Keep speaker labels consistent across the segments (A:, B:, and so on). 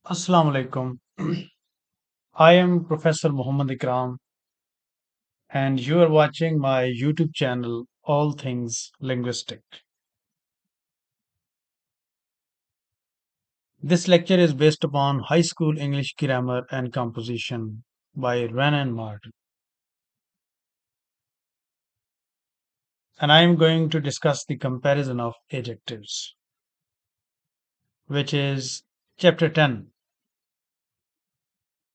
A: Assalamu alaikum. I am Professor Muhammad Ikram, and you are watching my YouTube channel, All Things Linguistic. This lecture is based upon High School English Grammar and Composition by Wren and Martin, and I am going to discuss the comparison of adjectives, which is chapter 10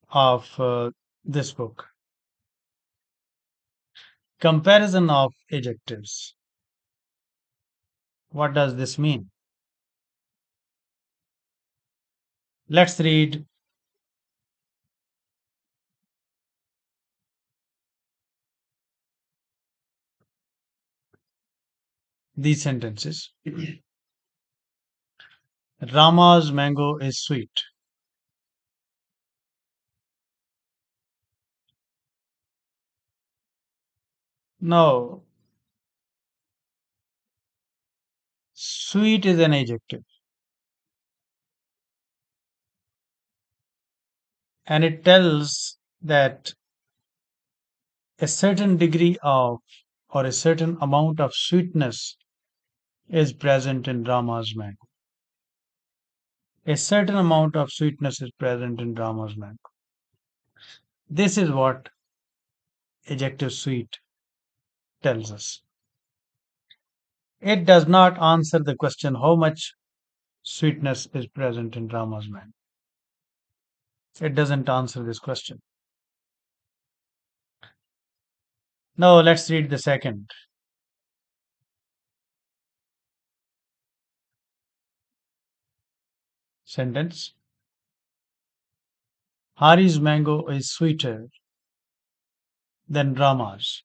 A: of this book. Comparison of adjectives. What does this mean? Let's read these sentences. Rama's mango is sweet. No, sweet is an adjective, and it tells that a certain degree of or a certain amount of sweetness is present in Rama's mango. A certain amount of sweetness is present in Rama's mango. This is what adjective sweet tells us. It does not answer the question how much sweetness is present in Rama's mango. It doesn't answer this question. Now let's read the second sentence. Hari's mango is sweeter than Rama's.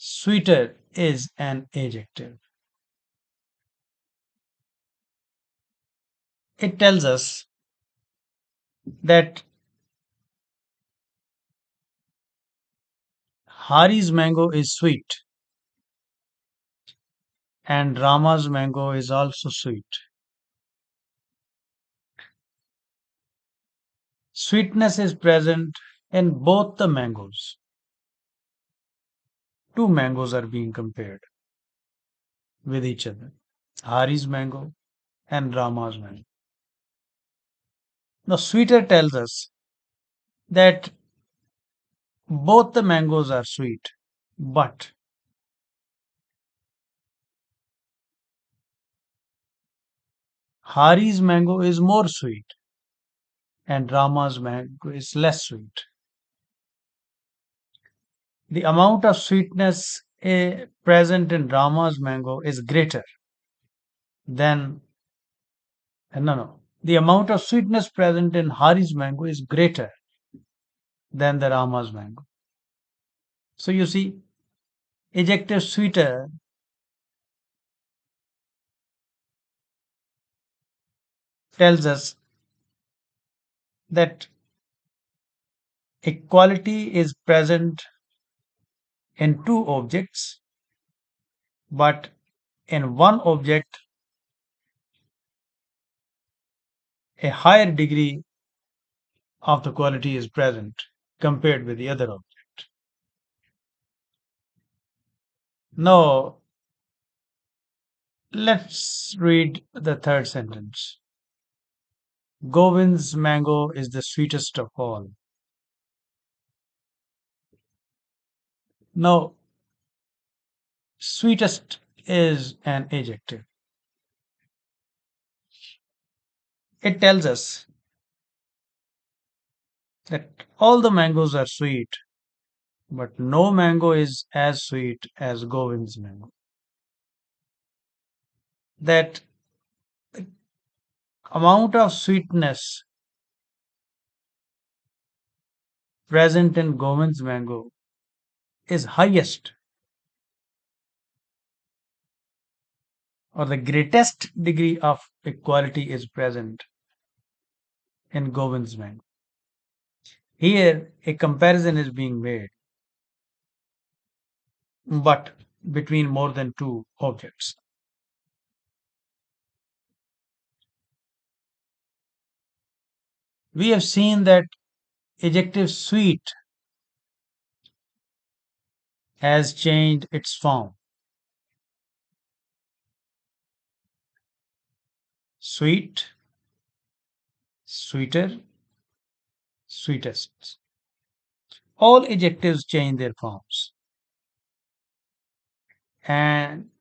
A: Sweeter is an adjective. It tells us that Hari's mango is sweet and Rama's mango is also sweet. Sweetness is present in both the mangoes. Two mangoes are being compared with each other, Hari's mango and Rama's mango. Now, sweeter tells us that both the mangoes are sweet, but Hari's mango is more sweet and Rama's mango is less sweet. The amount of sweetness present in Rama's mango is greater than no. The amount of sweetness present in Hari's mango is greater than the Rama's mango. So you see, adjective sweeter tells us that equality is present in two objects, but in one object, a higher degree of the quality is present compared with the other object. Now, let's read the third sentence. Govind's mango is the sweetest of all. Now, sweetest is an adjective. It tells us that all the mangoes are sweet, but no mango is as sweet as Govind's mango. That amount of sweetness present in Govind's mango is highest, or the greatest degree of equality is present in Govind's mango. Here, a comparison is being made, but between more than two objects. We have seen that adjective sweet has changed its form. Sweet, sweeter, sweetest. All adjectives change their forms, and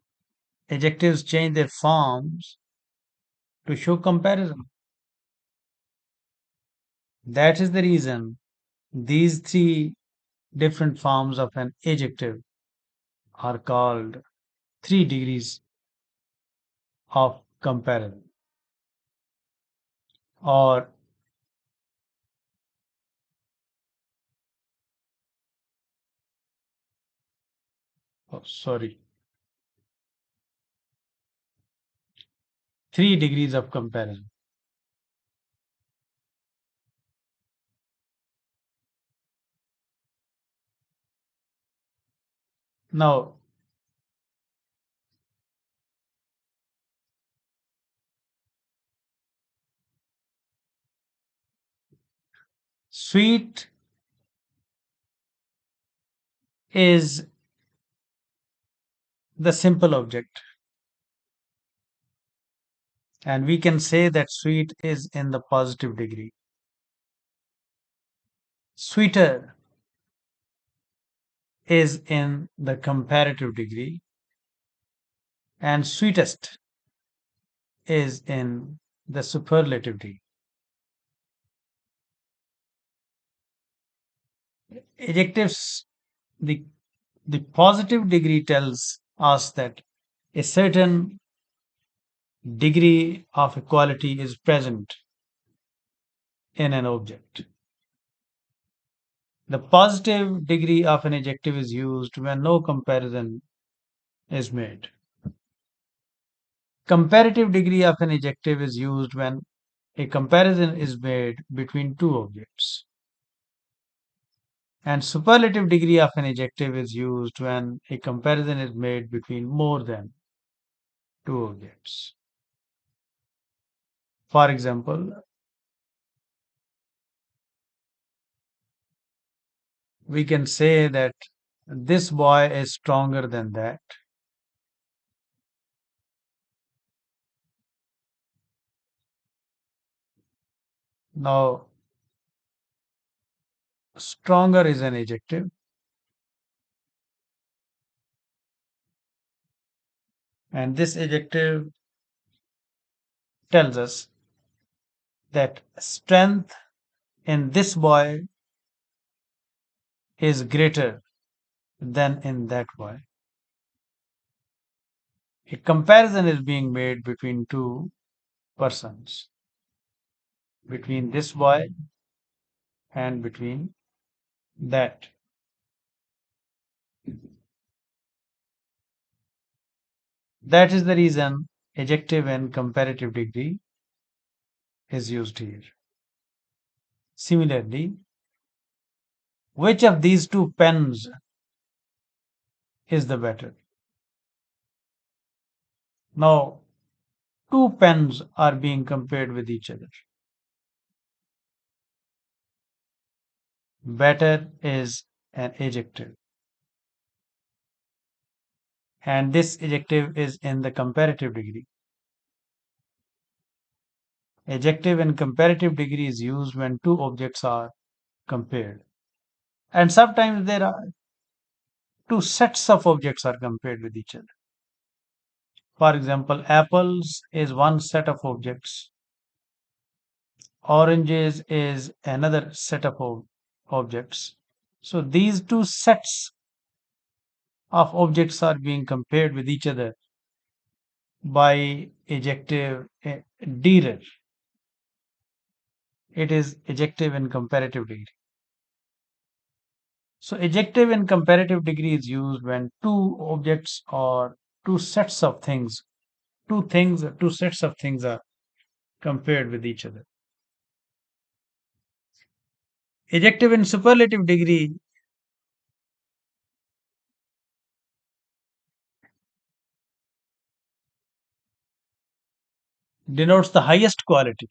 A: adjectives change their forms to show comparison. That is the reason these three different forms of an adjective are called 3 degrees of comparison. Or, oh, sorry, 3 degrees of comparison. Now, sweet is the simple object, and we can say that sweet is in the positive degree. Sweeter is in the comparative degree, and sweetest is in the superlative degree. Adjectives, the, the positive degree tells us that a certain degree of equality is present in an object. The positive degree of an adjective is used when no comparison is made. Comparative degree of an adjective is used when a comparison is made between two objects. And superlative degree of an adjective is used when a comparison is made between more than two objects. For example, we can say that this boy is stronger than that. Now, stronger is an adjective, and this adjective tells us that strength in this boy is greater than in that boy. A comparison is being made between two persons, between this boy and between that. That is the reason adjective and comparative degree is used here. Similarly, which of these two pens is the better? Now, two pens are being compared with each other. Better is an adjective, and this adjective is in the comparative degree. Adjective and comparative degree is used when two objects are compared. And sometimes there are two sets of objects are compared with each other. For example, apples is one set of objects, oranges is another set of objects. So these two sets of objects are being compared with each other by adjective dearer. It is adjective and comparative degree. So adjective and comparative degree is used when two objects or two sets of things, two sets of things are compared with each other. Adjective and superlative degree denotes the highest quality.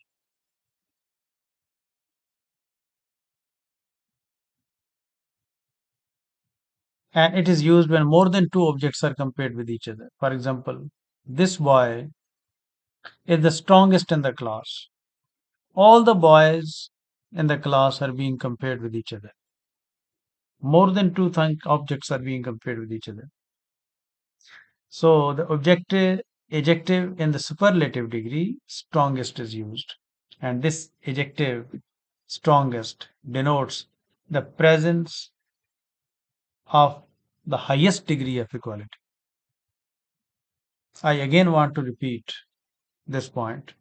A: and it is used when more than two objects are compared with each other. For example, this boy is the strongest in the class. All the boys in the class are being compared with each other. More than two objects are being compared with each other. So the adjective in the superlative degree, strongest, is used. And this adjective, strongest, denotes the presence of the highest degree of equality. I again want to repeat this point,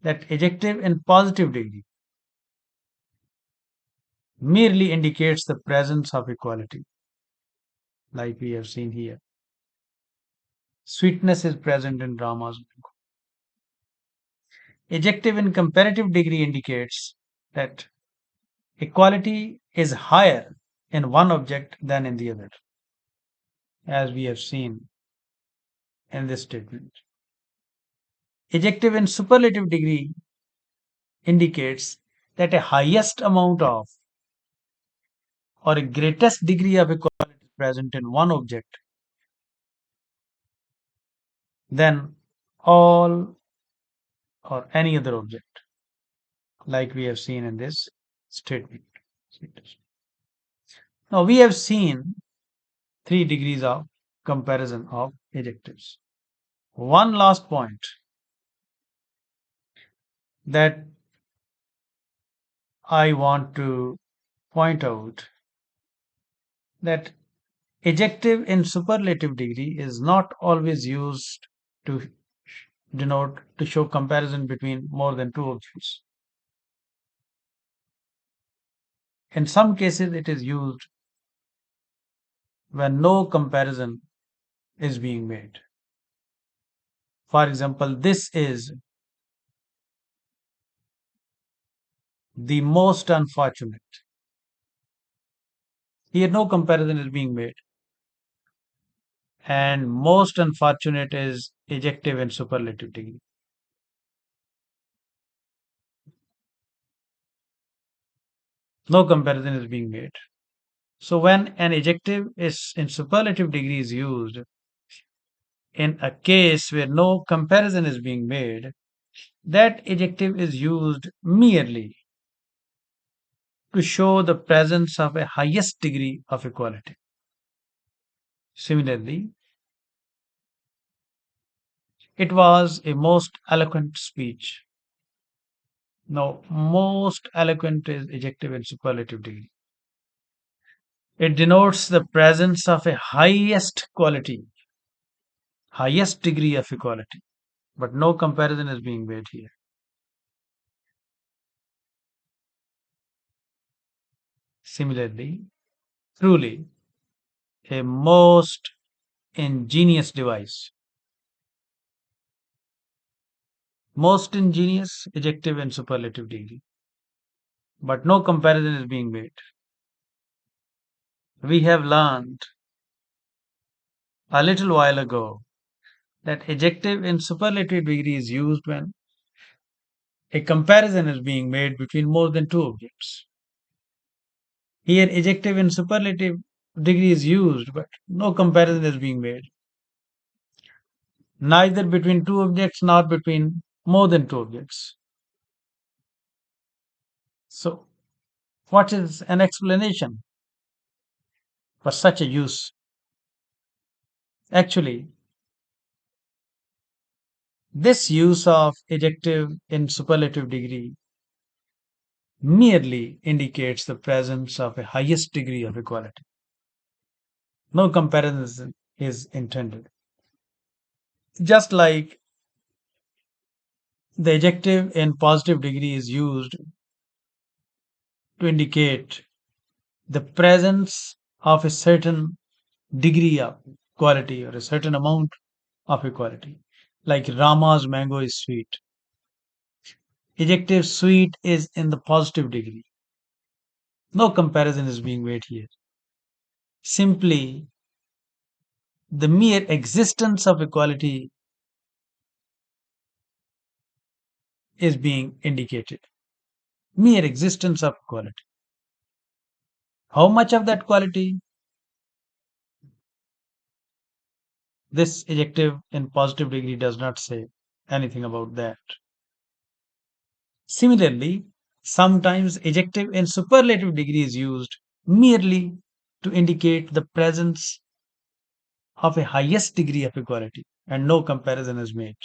A: that adjective in positive degree merely indicates the presence of equality, like we have seen here. Sweetness is present in Rama's mango. Adjective in comparative degree indicates that equality is higher in one object than in the other, as we have seen in this statement. Adjective in superlative degree indicates that a highest amount of or a greatest degree of equality is present in one object than all or any other object, like we have seen in this statement. Now we have seen three degrees of comparison of adjectives. One last point that I want to point out, that adjective in superlative degree is not always used to denote to show comparison between more than two objects. In some cases, it is used when no comparison is being made. For example, this is the most unfortunate. Here, no comparison is being made. And most unfortunate is adjective in superlative degree. No comparison is being made. So when an adjective is in superlative degree is used in a case where no comparison is being made, that adjective is used merely to show the presence of a highest degree of equality. Similarly, it was a most eloquent speech. Now, most eloquent is adjective in superlative degree. It denotes the presence of a highest quality, highest degree of equality, but no comparison is being made here. Similarly, truly, a most ingenious device. Most ingenious, adjective in superlative degree, but no comparison is being made. We have learned a little while ago that adjective in superlative degree is used when a comparison is being made between more than two objects. Here, adjective in superlative degree is used, but no comparison is being made, neither between two objects nor between more than two objects. So, what is an explanation for such a use? Actually, this use of adjective in superlative degree merely indicates the presence of a highest degree of equality. No comparison is intended. Just like the adjective in positive degree is used to indicate the presence of a certain degree of quality or a certain amount of equality. Like Rama's mango is sweet. Adjective sweet is in the positive degree. No comparison is being made here. Simply, the mere existence of equality is being indicated. Mere existence of equality. How much of that quality? This adjective in positive degree does not say anything about that. Similarly, sometimes adjective in superlative degree is used merely to indicate the presence of a highest degree of equality and no comparison is made.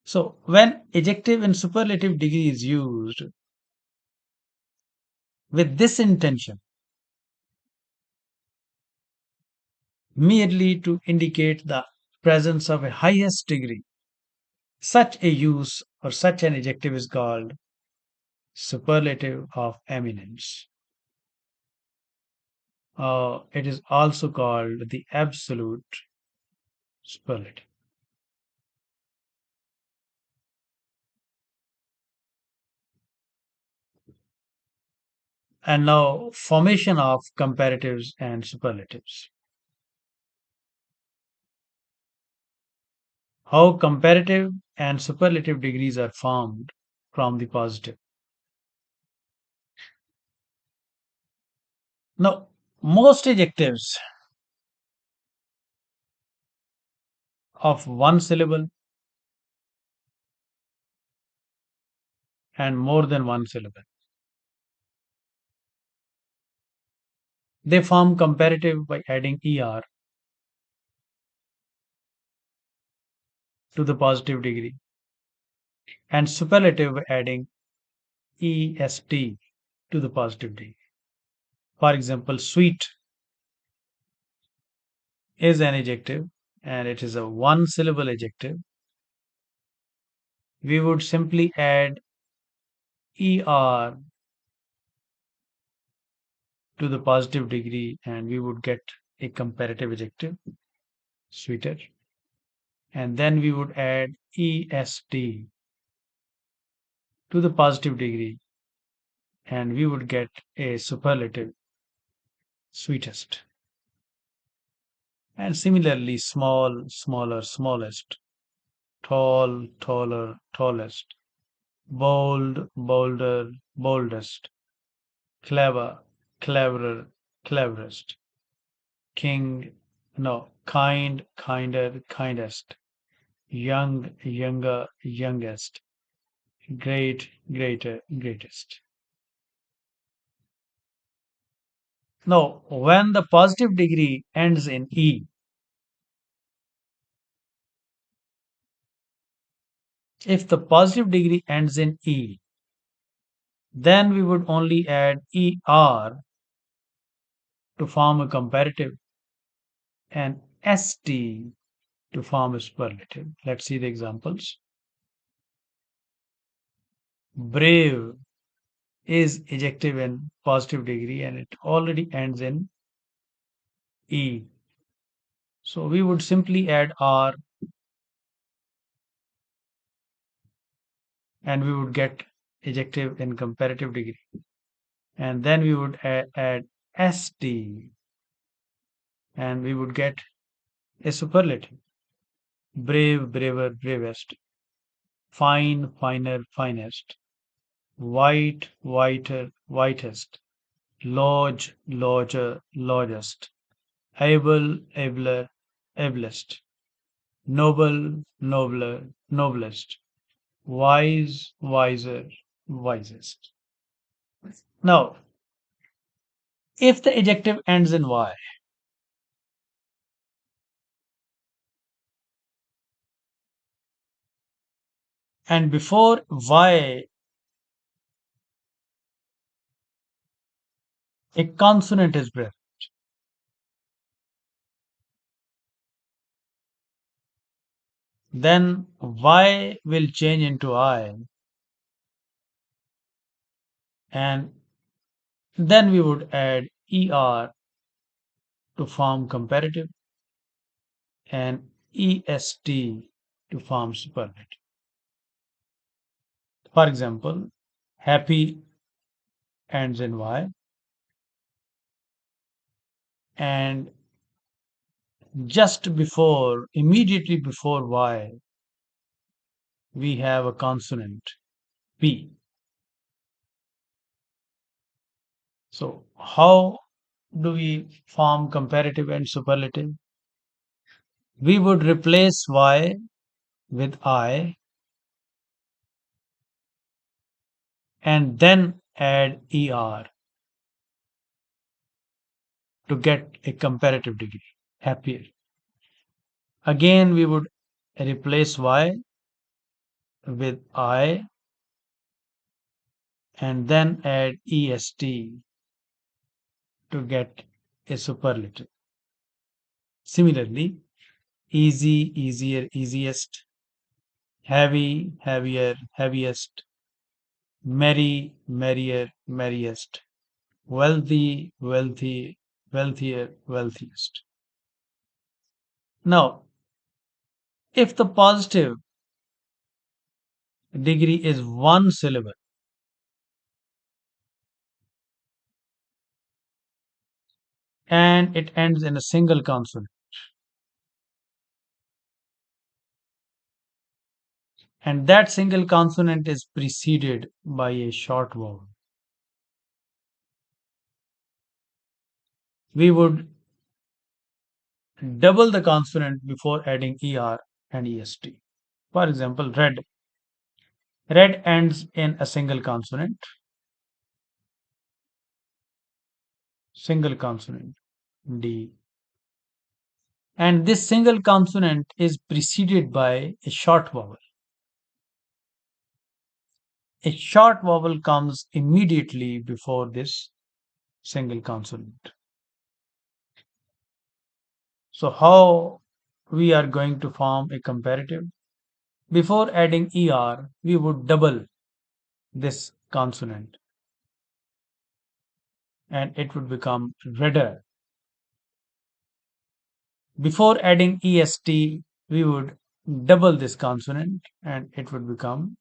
A: So, when adjective in superlative degree is used with this intention, merely to indicate the presence of a highest degree, such a use or such an adjective is called superlative of eminence. It is also called the absolute superlative. And now, formation of comparatives and superlatives. How comparative and superlative degrees are formed from the positive. Now, most adjectives of one syllable and more than one syllable, they form comparative by adding er to the positive degree and superlative by adding est to the positive degree. For example, sweet is an adjective and it is a one syllable adjective. We would simply add er to the positive degree and we would get a comparative adjective, sweeter. And then we would add est to the positive degree and we would get a superlative, sweetest. And similarly, small, smaller, smallest, tall, taller, tallest, bold, bolder, boldest, clever, cleverer, cleverest, king, no, kind, kinder, kindest, young, younger, youngest, great, greater, greatest. Now, when the positive degree ends in E, if the positive degree ends in E, then we would only add ER to form a comparative and ST to form a superlative. Let's see the examples. Brave is adjective in positive degree and it already ends in E. So we would simply add R and we would get adjective in comparative degree. And then we would add ST and we would get a superlative. Brave, braver, bravest. Fine, finer, finest. White, whiter, whitest. Lodge, lodger, lodgest. Able, abler, ablest. Noble, nobler, noblest. Wise, wiser, wisest. Now, if the adjective ends in Y and before Y a consonant is present, then Y will change into I and then we would add ER to form comparative and EST to form superlative. For example, happy ends in Y and just before, immediately before Y, we have a consonant P. So, how do we form comparative and superlative? We would replace Y with I and then add ER to get a comparative degree. Happier. Again, we would replace Y with I and then add EST to get a superlative. Similarly, easy, easier, easiest, heavy, heavier, heaviest, merry, merrier, merriest, wealthy, wealthy, wealthier, wealthiest. Now, if the positive degree is one syllable and it ends in a single consonant, and that single consonant is preceded by a short vowel, we would double the consonant before adding er and est. For example, red. Red ends in a single consonant, D. And this single consonant is preceded by a short vowel. A short vowel comes immediately before this single consonant. So how we are going to form a comparative? Before adding er, we would double this consonant and it would become redder. Before adding est, we would double this consonant and it would become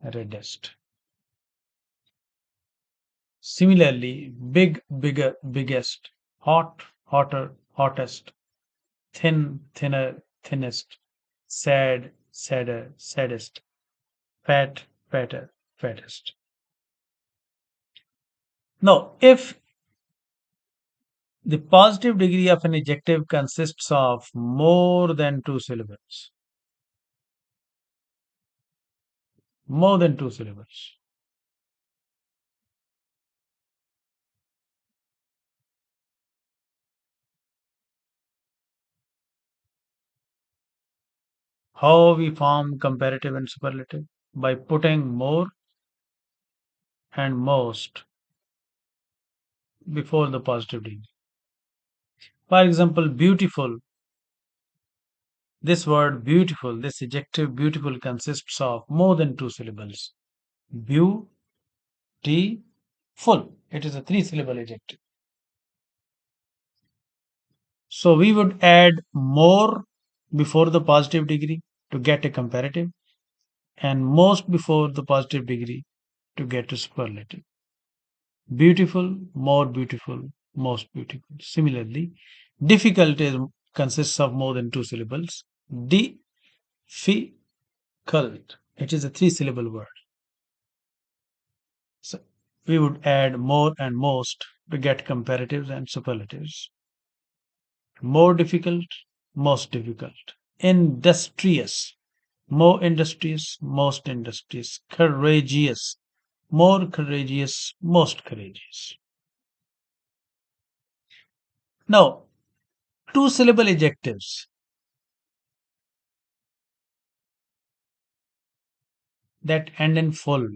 A: reddest. Similarly, big, bigger, biggest, hot, hotter, hottest, thin, thinner, thinnest, sad, sadder, saddest, fat, fatter, fattest. Now, if the positive degree of an adjective consists of more than two syllables, more than two syllables, how we form comparative and superlative? By putting more and most before the positive degree. For example, beautiful. This word beautiful, this adjective beautiful consists of more than two syllables. Beau, T, full. It is a three syllable adjective. So we would add more before the positive degree to get a comparative and most before the positive degree to get a superlative. Beautiful, more beautiful, most beautiful. Similarly, difficult consists of more than two syllables. Difficult. It is a three syllable word. So we would add more and most to get comparatives and superlatives. More difficult, most difficult. Industrious, more industrious, most industrious. Courageous, more courageous, most courageous. Now, two syllable adjectives that end in full,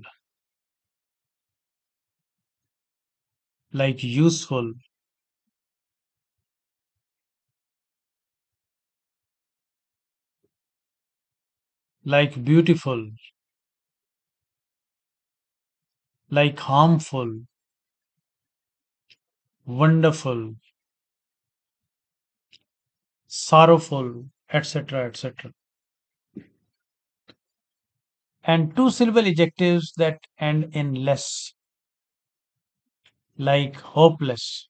A: like useful, like beautiful, like harmful, wonderful, sorrowful, etc., etc. And two syllable adjectives that end in less, like hopeless,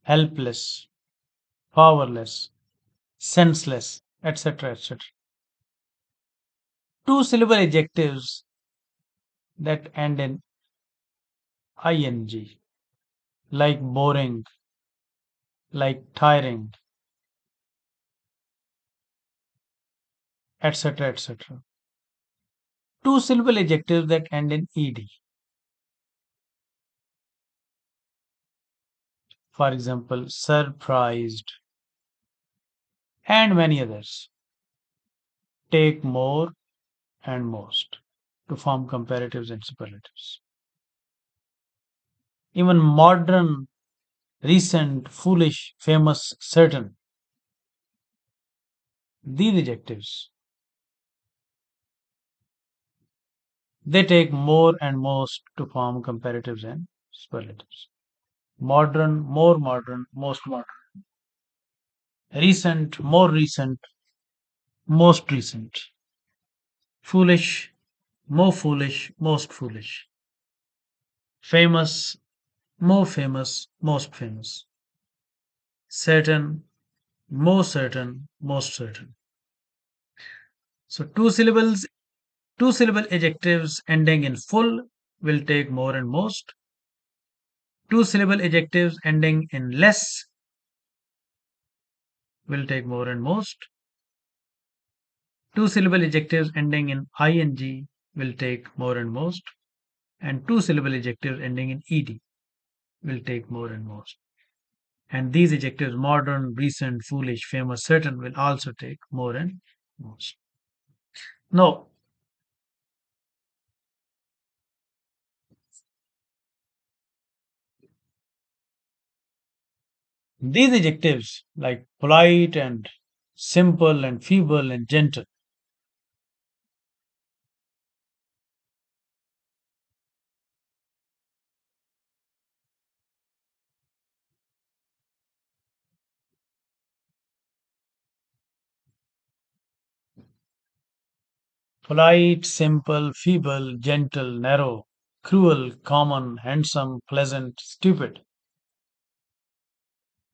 A: helpless, powerless, senseless, etc., etc. Two syllable adjectives that end in ing, like boring, like tiring, etc., etc. Two syllable adjectives that end in ed. For example, surprised, and many others. Take more and most to form comparatives and superlatives. Even modern, recent, foolish, famous, certain, these adjectives, they take more and most to form comparatives and superlatives. Modern, more modern, most modern. Recent, more recent, most recent. Foolish, more foolish, most foolish. Famous, more famous, most famous. Certain, more certain, most certain. So two syllable adjectives ending in full will take more and most. Two syllable adjectives ending in less will take more and most. Two syllable adjectives ending in ing will take more and most. And two syllable adjectives ending in ed will take more and most. And these adjectives, modern, recent, foolish, famous, certain, will also take more and most. Now, these adjectives like polite and simple and feeble and gentle, polite, simple, feeble, gentle, narrow, cruel, common, handsome, pleasant, stupid.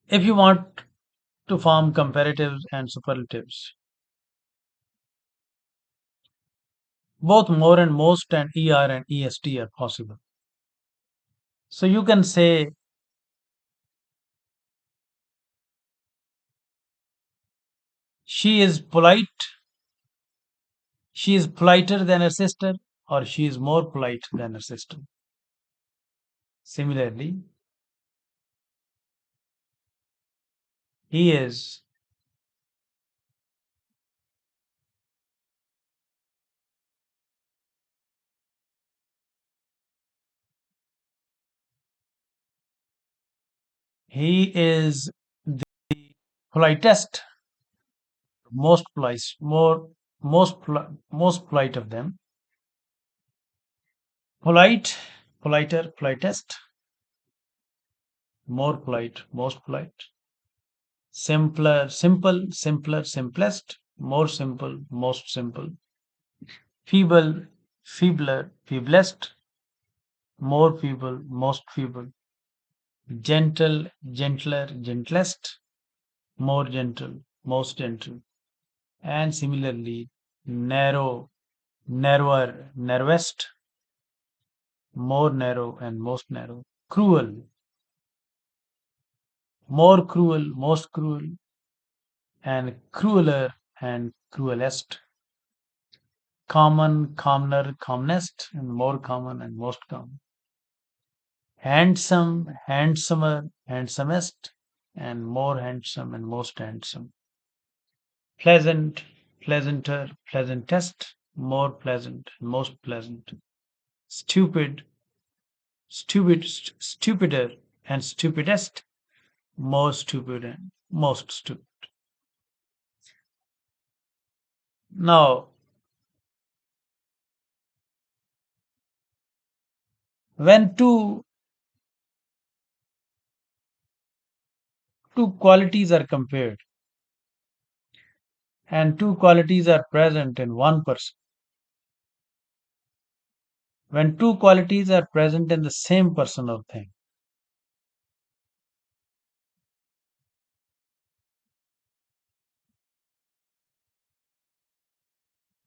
A: If you want to form comparatives and superlatives, both more and most and er and est are possible. So you can say she is polite, she is politer than her sister, or she is more polite than her sister. Similarly, he is he is the politest, most polite of them. Polite, politer, politest, more polite, most polite. Simpler, simple, simpler, simplest, more simple, most simple. Feeble, feebler, feeblest, more feeble, most feeble. Gentle, gentler, gentlest, more gentle, most gentle. And similarly, narrow, narrower, narrowest, more narrow, and most narrow. Cruel, more cruel, most cruel, and crueler and cruelest. Common, commoner, commonest, and more common and most common. Handsome, handsomer, handsomest, and more handsome and most handsome. Pleasant, pleasanter, pleasantest, more pleasant, most pleasant. Stupid, stupider, and stupidest, more stupid and most stupid. Now, when two qualities are compared and two qualities are present in one person, when two qualities are present in the same person or thing,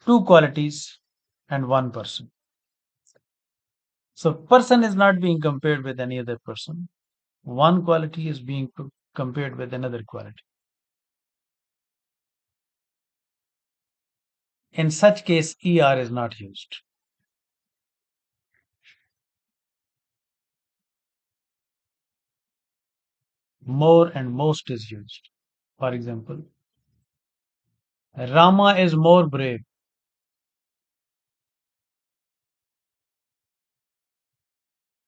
A: two qualities and one person. So, person is not being compared with any other person. One quality is being compared with another quality. In such case, ER is not used. More and most is used. For example, Rama is more brave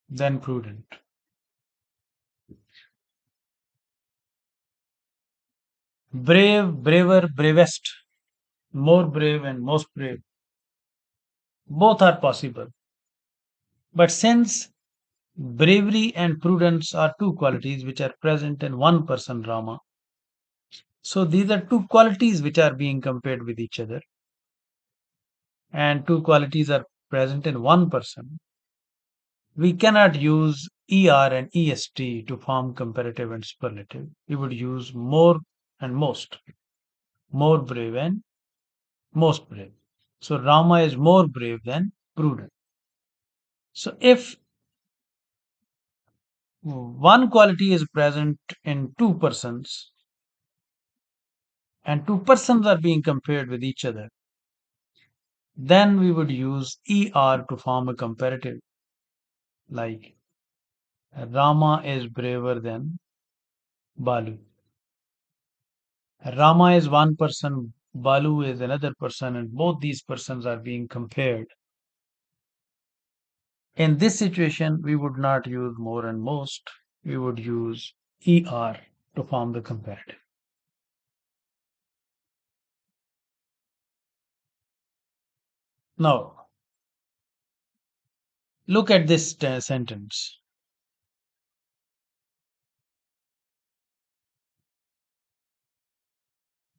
A: than prudent. Brave, braver, bravest, more brave and most brave. Both are possible. But since bravery and prudence are two qualities which are present in one person, Rama, so these are two qualities which are being compared with each other, and two qualities are present in one person. We cannot use ER and EST to form comparative and superlative. We would use more and most, more brave and most brave. So Rama is more brave than prudent. So if one quality is present in two persons and two persons are being compared with each other, then we would use ER to form a comparative, like Rama is braver than Balu. Rama is one person, Balu is another person, and both these persons are being compared. In this situation, we would not use more and most, we would use ER to form the comparative. Now, look at this sentence.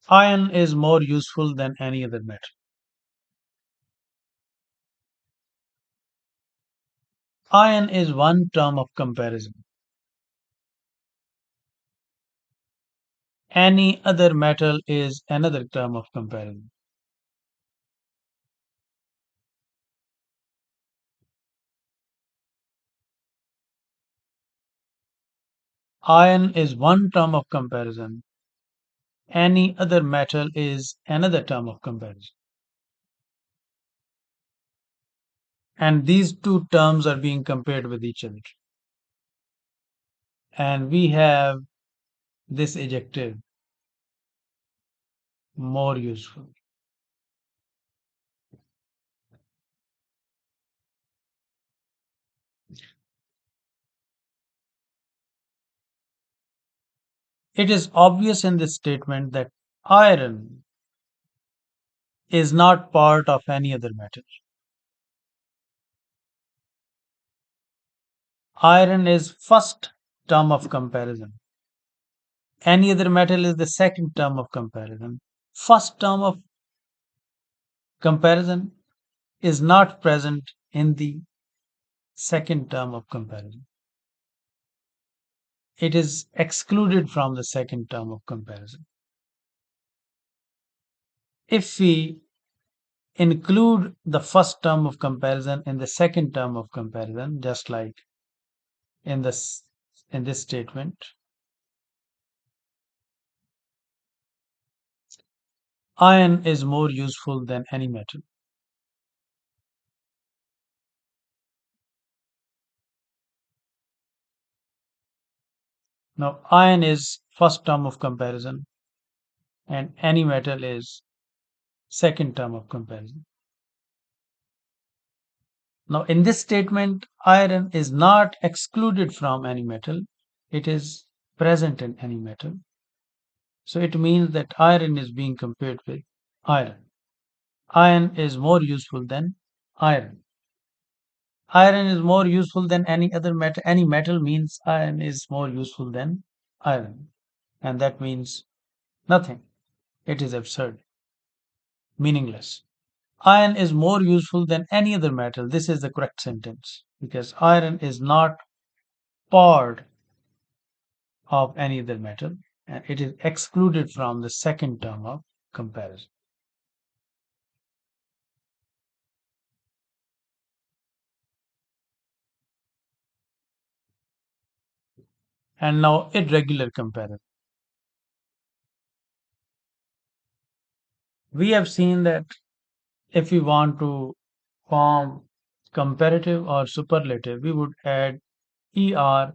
A: Iron is more useful than any other metal. Iron is one term of comparison. Any other metal is another term of comparison. Iron is one term of comparison. Any other metal is another term of comparison. And these two terms are being compared with each other. And we have this adjective, more useful. It is obvious in this statement that iron is not part of any other metal. Iron is first term of comparison. Any other metal is the second term of comparison. First term of comparison is not present in the second term of comparison. It is excluded from the second term of comparison. If we include the first term of comparison in the second term of comparison, just like in this statement, iron is more useful than any metal. Now, iron is first term of comparison and any metal is second term of comparison. Now, in this statement, iron is not excluded from any metal, it is present in any metal. So it means that iron is being compared with iron. Iron is more useful than iron. Iron is more useful than any other metal. Any metal means iron is more useful than iron. And that means nothing. It is absurd, meaningless. Iron is more useful than any other metal. This is the correct sentence because iron is not part of any other metal and it is excluded from the second term of comparison. And now irregular comparison. We have seen that If we want to form comparative or superlative, we would add er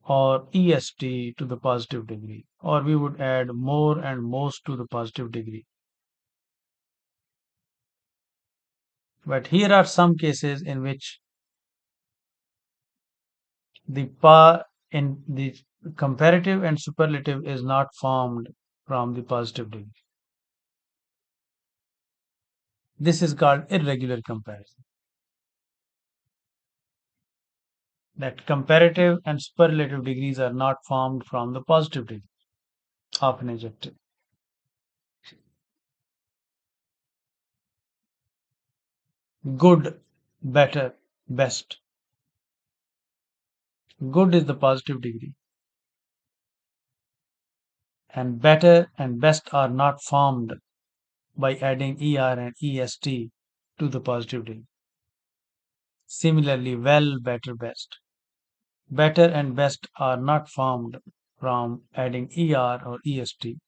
A: or est to the positive degree, or we would add more and most to the positive degree. But here are some cases in which the in the comparative and superlative is not formed from the positive degree. This is called irregular comparison. That comparative and superlative degrees are not formed from the positive degree of an adjective. Good, better, best. Good is the positive degree, and better and best are not formed by adding er and est to the positive degree. Similarly, well, better, best. Better and best are not formed from adding er or est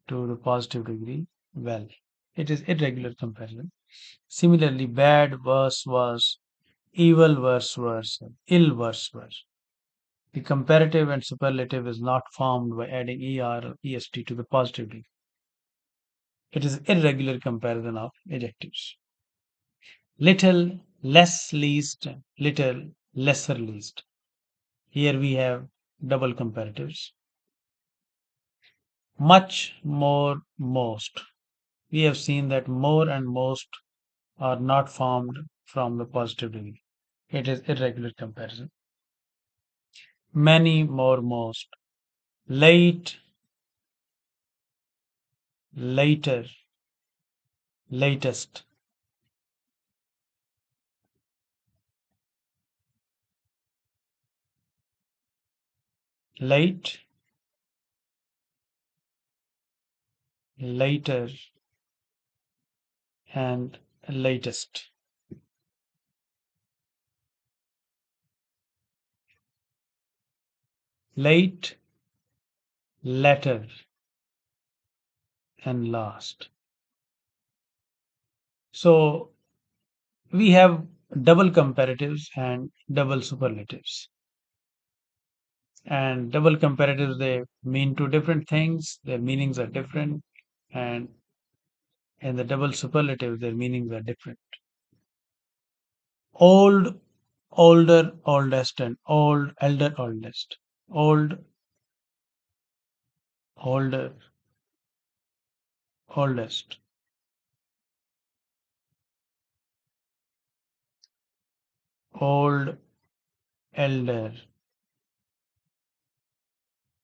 A: to the positive degree. Well, it is irregular comparison. Similarly, bad, worse, worse, evil, worse, worse, ill, worse, worse. The comparative and superlative is not formed by adding er or est to the positive degree. It is irregular comparison of adjectives. Little, less, least, little, lesser, least. Here we have double comparatives. Much, more, most. We have seen that more and most are not formed from the positive degree. It is irregular comparison. Many, more, most. Late, later, latest. Late, later, and latest. Late, latter, and last. So we have double comparatives and double superlatives. And double comparatives, they mean two different things, their meanings are different, and in the double superlative, their meanings are different. Old, older, oldest, and old, elder, oldest. Old, older, oldest. Old, elder,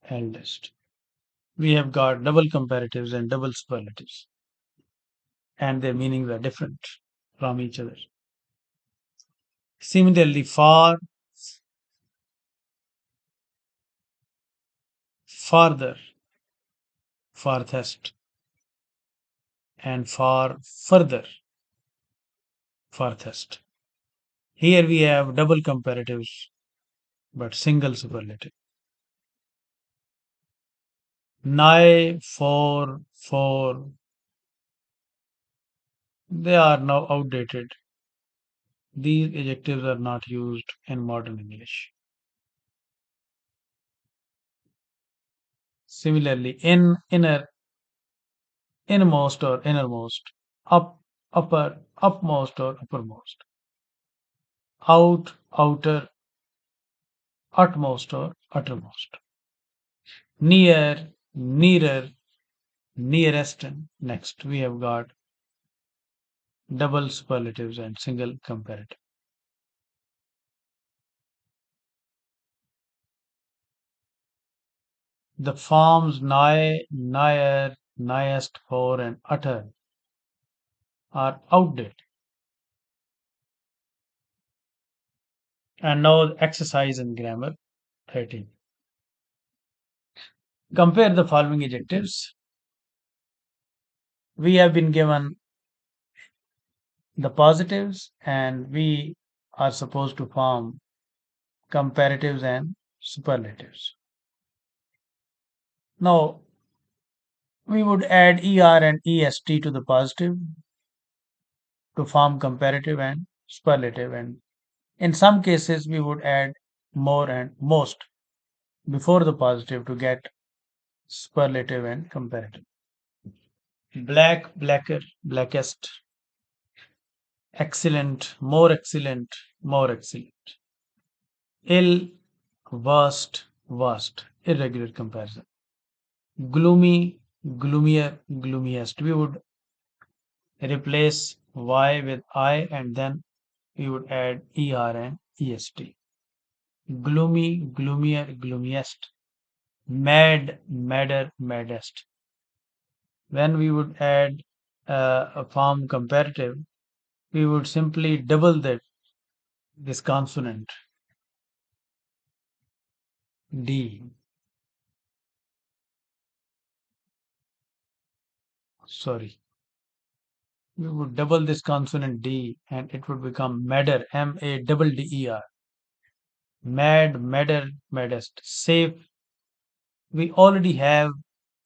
A: eldest. We have got double comparatives and double superlatives, and their meanings are different from each other. Similarly, far, farther, farthest, and far further, farthest. Here we have double comparatives but single superlative. Nigh, for, they are now outdated. These adjectives are not used in modern English. Similarly, in, inner, innermost or innermost, up, upper, upmost or uppermost, out, outer, utmost or uttermost, near, nearer, nearest, and next. We have got double superlatives and single comparative. The forms nigh, nigher, nighest, for, and utter are outdated. And now exercise in grammar 13. Compare the following adjectives. We have been given the positives and we are supposed to form comparatives and superlatives. Now we would add er and est to the positive to form comparative and superlative. And in some cases, we would add more and most before the positive to get superlative and comparative. Black, blacker, blackest, excellent, more excellent. Ill, worst, worst, irregular comparison. Gloomy, gloomier, gloomiest. We would replace Y with I and then we would add ER and EST. Gloomy, gloomier, gloomiest. Mad, madder, maddest. When we would add a form comparative, we would simply double this consonant D. Sorry. We would double this consonant D and it would become madder, MADDER. Mad, madder, maddest. Safe. We already have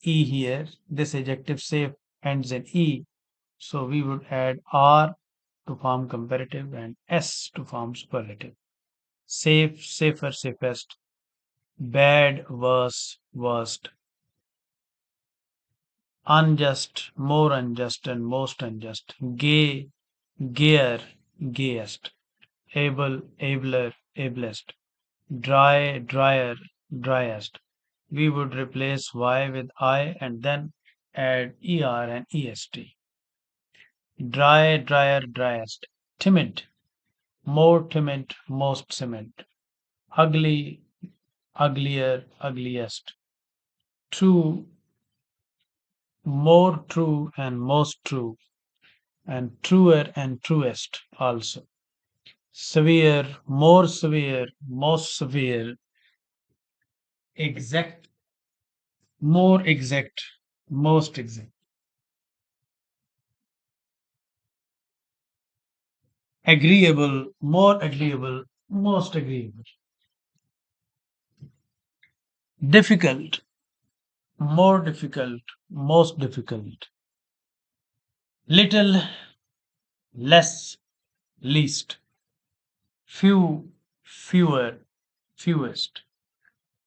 A: E here. This adjective safe ends in E. So we would add R to form comparative and S to form superlative. Safe, safer, safest. Bad, worse, worst. Unjust, more unjust, and most unjust. Gay, gayer, gayest. Able, abler, ablest. Dry, drier, driest. We would replace Y with I and then add ER and EST. Dry, drier, driest. Timid, more timid, most cement. Ugly, uglier, ugliest. True, more true and most true, and truer and truest also. Severe, more severe, most severe. Exact, more exact, most exact. Agreeable, more agreeable, most agreeable. Difficult, more difficult, most difficult. Little, less, least. Few, fewer, fewest.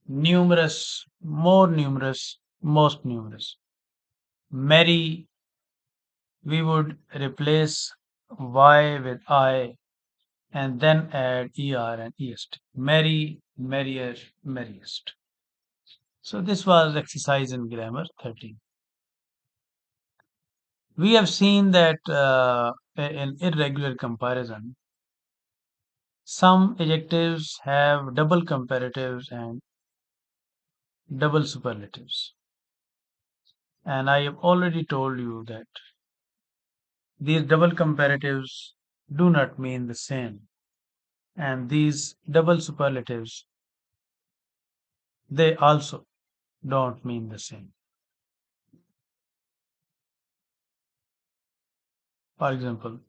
A: Numerous, more numerous, most numerous. Merry, we would replace Y with I and then add ER and EST. Merry, merrier, merriest. So this was exercise in grammar 13. We have seen that in irregular comparison, some adjectives have double comparatives and double superlatives. And I have already told you that these double comparatives do not mean the same. And these double superlatives, they also don't mean the same. For example,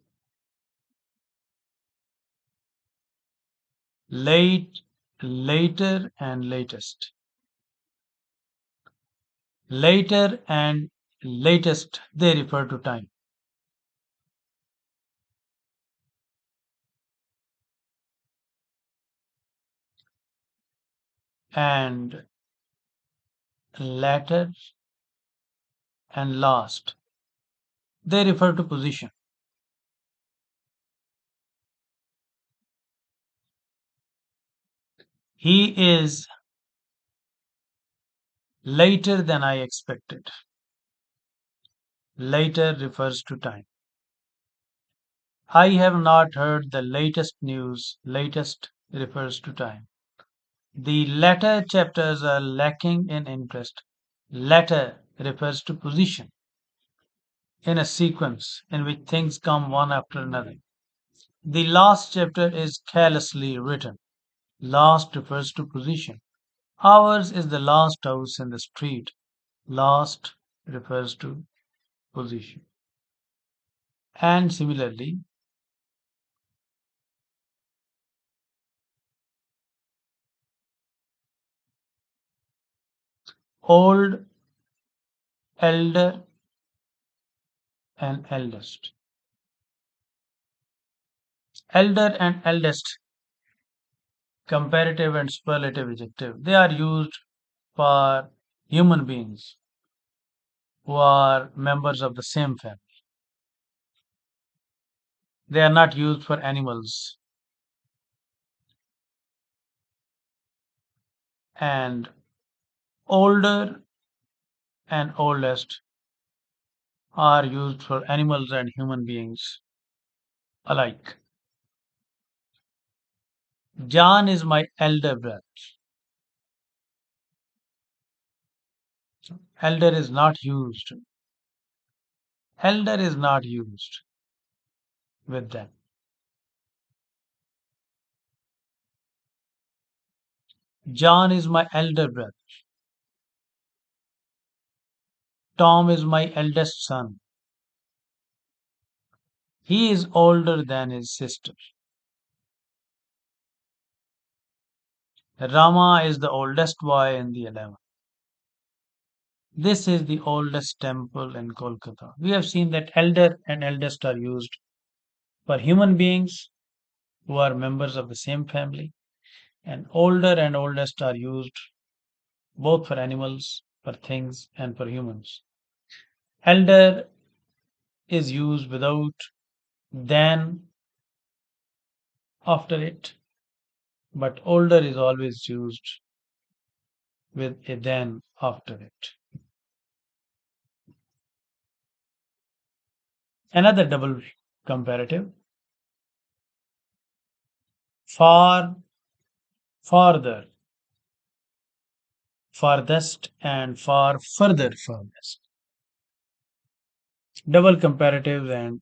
A: late, later, and latest. Later and latest, they refer to time. And latter and last, they refer to position. He is later than I expected. Later refers to time. I have not heard the latest news. Latest refers to time. The latter chapters are lacking in interest. Latter refers to position in a sequence in which things come one after another. The last chapter is carelessly written. Last refers to position. Ours is the last house in the street. Last refers to position. And similarly, old, elder, and eldest. Elder and eldest, comparative and superlative adjective, they are used for human beings who are members of the same family. They are not used for animals. And older and oldest are used for animals and human beings alike. John is my elder brother. Elder is not used. Elder is not used with them. John is my elder brother. Tom is my eldest son. He is older than his sister. Rama is the oldest boy in the 11. This is the oldest temple in Kolkata. We have seen that elder and eldest are used for human beings who are members of the same family, and older and oldest are used both for animals, for things, and for humans. Elder is used without than after it, but older is always used with a than after it. Another double comparative, far, farther, farthest, and far further farthest. Double comparative and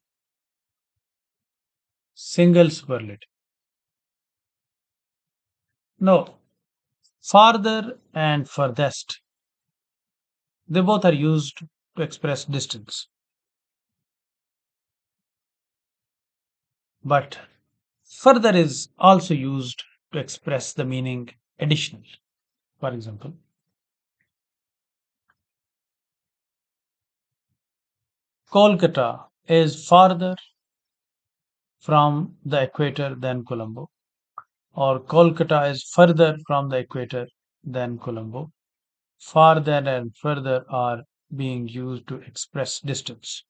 A: single superlative. No, farther and furthest. They both are used to express distance. But further is also used to express the meaning additional. For example, Kolkata is farther from the equator than Colombo, or Kolkata is further from the equator than Colombo. Farther and further are being used to express distance.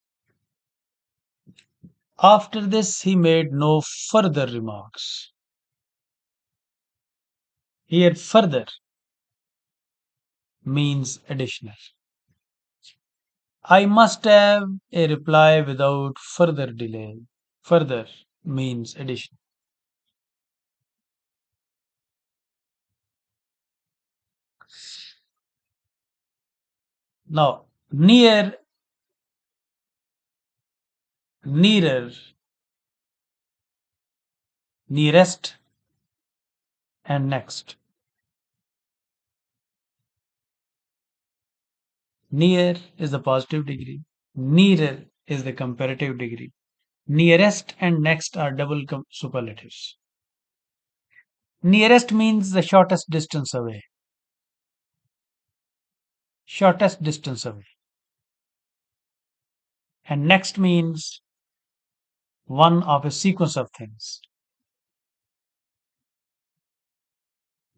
A: After this, he made no further remarks. Here, further means additional. I must have a reply without further delay. Further means addition. Now, near, nearer, nearest, and next. Near is the positive degree. Nearer is the comparative degree. Nearest and next are double superlatives. Nearest means the shortest distance away. Shortest distance away. And next means one of a sequence of things.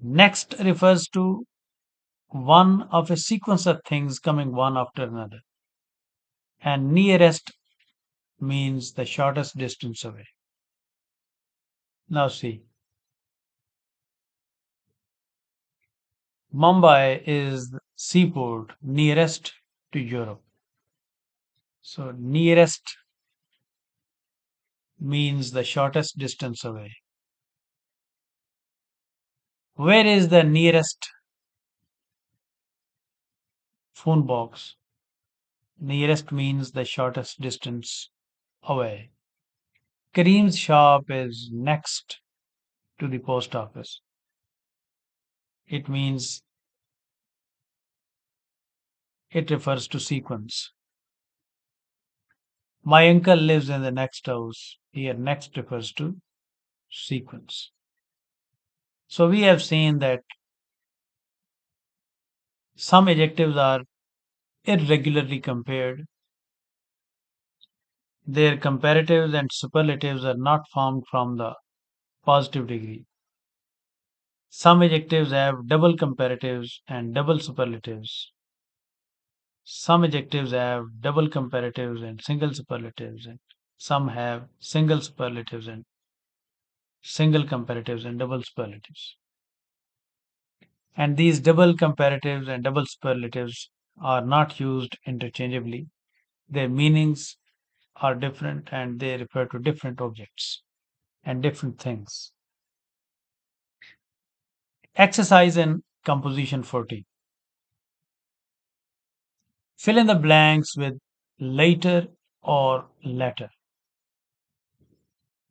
A: Next refers to one of a sequence of things coming one after another. And nearest means the shortest distance away. Now see, Mumbai is the seaport nearest to Europe. So nearest means the shortest distance away. Where is the nearest phone box? Nearest means the shortest distance away. Kareem's shop is next to the post office. It means it refers to sequence. My uncle lives in the next house. Here, next refers to sequence. So we have seen that some adjectives are irregularly compared Their comparatives and superlatives are not formed from the positive degree. Some adjectives have double comparatives and double superlatives. Some adjectives have double comparatives and single superlatives, and some have single superlatives and single comparatives and double superlatives. And these double comparatives and double superlatives are not used interchangeably. Their meanings are different and they refer to different objects and different things. Exercise in Composition 14. Fill in the blanks with later or latter.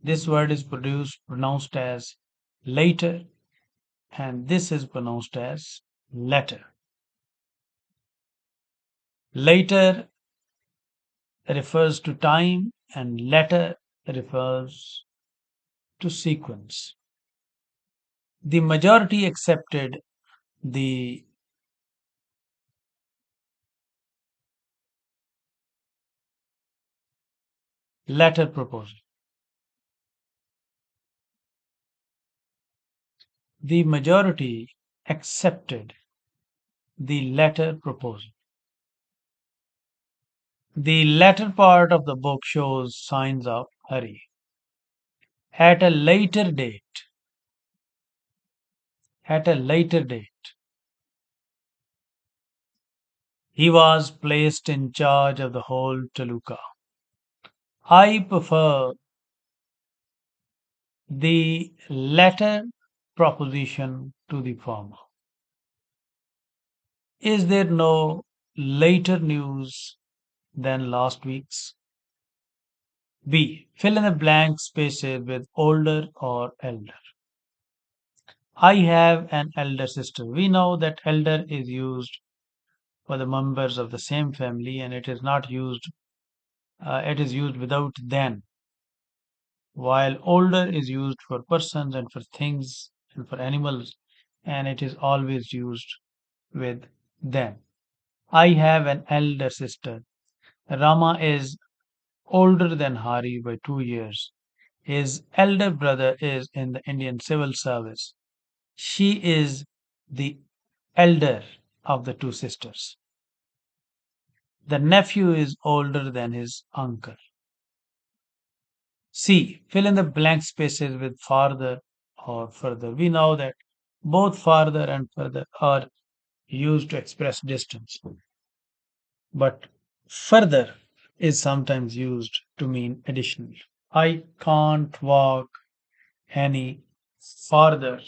A: This word is pronounced as later, and this is pronounced as latter. Later refers to time, and latter refers to sequence. The majority accepted the latter proposal. The majority accepted the latter proposal. The latter part of the book shows signs of hurry. At a later date, at a later date, he was placed in charge of the whole Taluka. I prefer the latter proposition to the former. Is there no later news than last week's? B. Fill in the blank spaces with older or elder. I have an elder sister. We know that elder is used for the members of the same family and it is not used, it is used without than, while older is used for persons and for things and for animals, and it is always used with than. I have an elder sister. Rama is older than Hari by 2 years. His elder brother is in the Indian Civil Service. She is the elder of the two sisters. The nephew is older than his uncle. C. Fill in the blank spaces with farther or further. We know that both farther and further are used to express distance, but further is sometimes used to mean additional. I can't walk any farther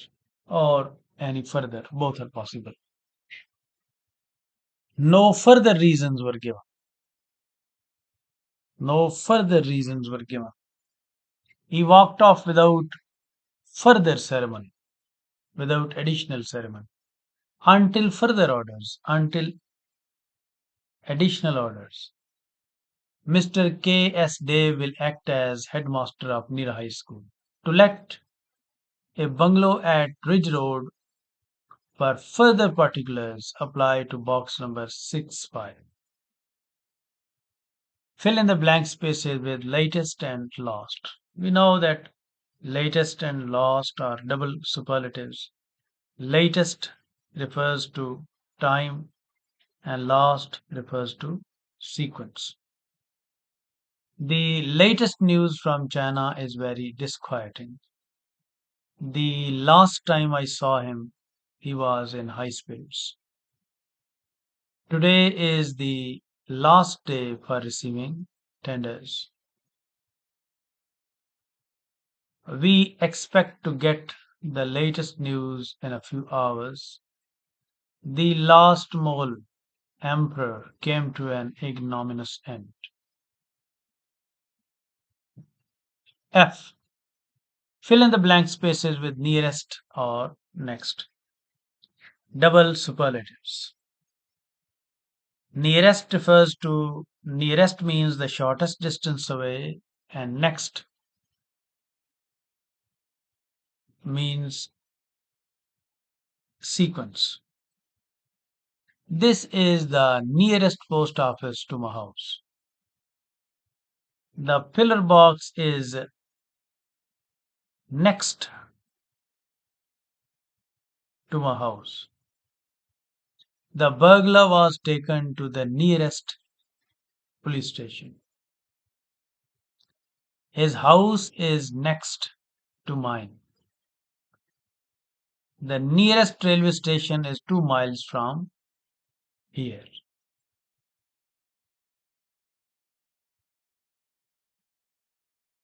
A: or any further. Both are possible. No further reasons were given. No further reasons were given. He walked off without further ceremony, without additional ceremony, until further orders, until additional orders. Mr. K. S. Dev will act as headmaster of Nira High School. To let a bungalow at Ridge Road, for further particulars apply to box number 65. Fill in the blank spaces with latest and last. We know that latest and last are double superlatives. Latest refers to time and last refers to sequence. The latest news from China is very disquieting. The last time I saw him, he was in high spirits. Today is the last day for receiving tenders. We expect to get the latest news in a few hours. The last Mughal emperor came to an ignominious end. F. Fill in the blank spaces with nearest or next. Double superlatives. Nearest means the shortest distance away, and next means sequence. This is the nearest post office to my house. The pillar box is next to my house. The burglar was taken to the nearest police station. His house is next to mine. The nearest railway station is 2 miles from here.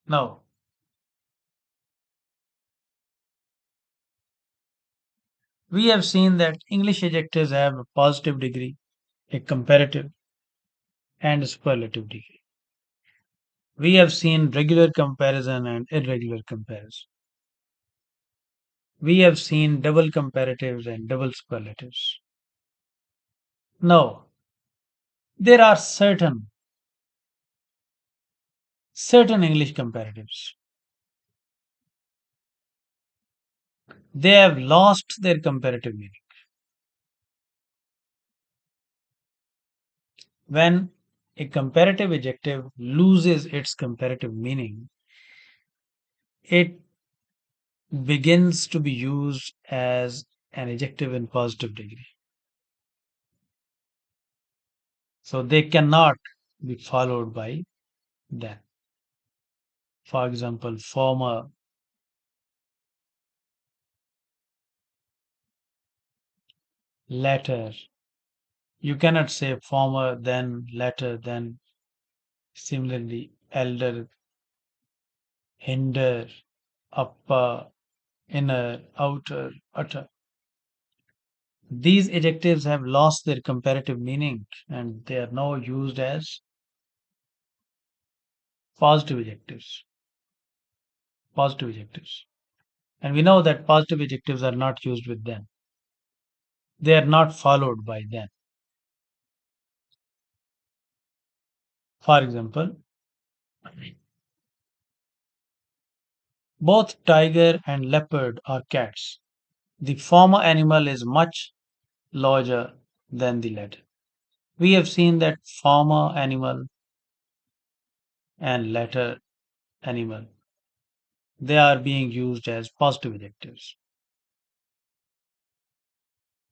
A: Now, we have seen that English adjectives have a positive degree, a comparative, and a superlative degree. We have seen regular comparison and irregular comparison. We have seen double comparatives and double superlatives. Now, there are certain English comparatives. They have lost their comparative meaning. When a comparative adjective loses its comparative meaning, it begins to be used as an adjective in positive degree. So they cannot be followed by that. For example, former, latter. You cannot say former, then, latter, then. Similarly, elder, hinder, upper, inner, outer, utter. These adjectives have lost their comparative meaning and they are now used as positive adjectives. Positive adjectives. And we know that positive adjectives are not used with them. They are not followed by them. For example, both tiger and leopard are cats. The former animal is much larger than the latter. We have seen that former animal and latter animal, they are being used as positive adjectives.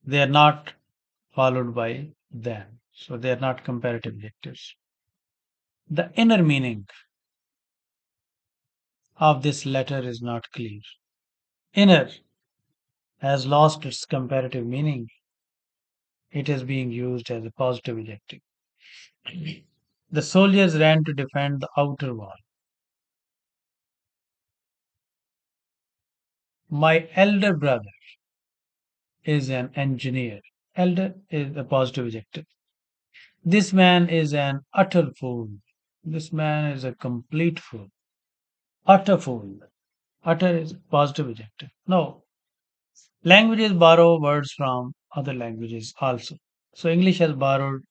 A: They are not followed by them. So they are not comparative adjectives. The inner meaning of this letter is not clear. Inner has lost its comparative meaning. It is being used as a positive adjective. The soldiers ran to defend the outer wall. My elder brother is an engineer. Elder is a positive adjective. This man is an utter fool. This man is a complete fool. Utter fool. Utter is a positive adjective. No. Languages borrow words from other languages also. So English has borrowed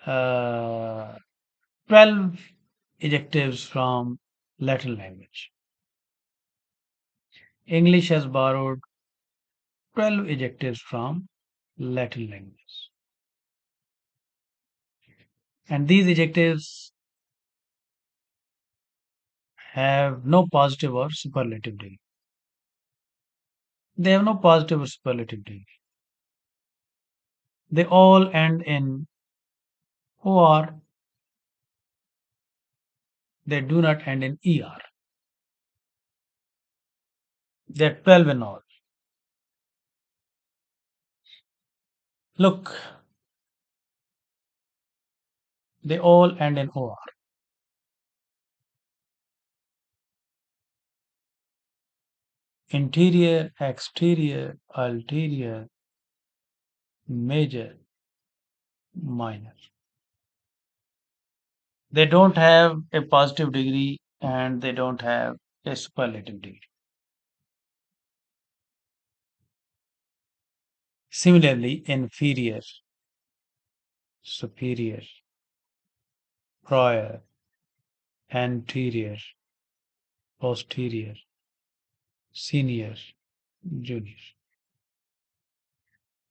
A: 12 adjectives from Latin language. English has borrowed 12 adjectives from Latin language. And these adjectives have no positive or superlative degree. They have no positive or superlative degree. They all end in or, they do not end in er. They're 12 in all. Look, they all end in or. Interior, exterior, ulterior, major, minor. They don't have a positive degree and they don't have a superlative degree. Similarly, inferior, superior, prior, anterior, posterior, senior, junior.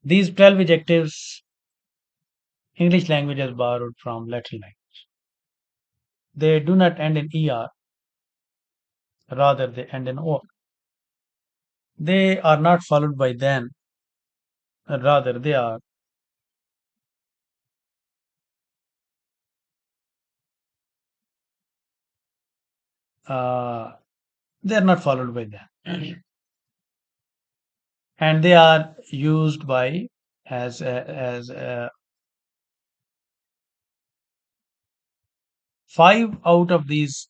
A: These 12 adjectives English language has borrowed from Latin language. They do not end in er, rather they end in or. They are not followed by then, rather they are. Uh, they are not followed by then, and they are used by as 5 out of these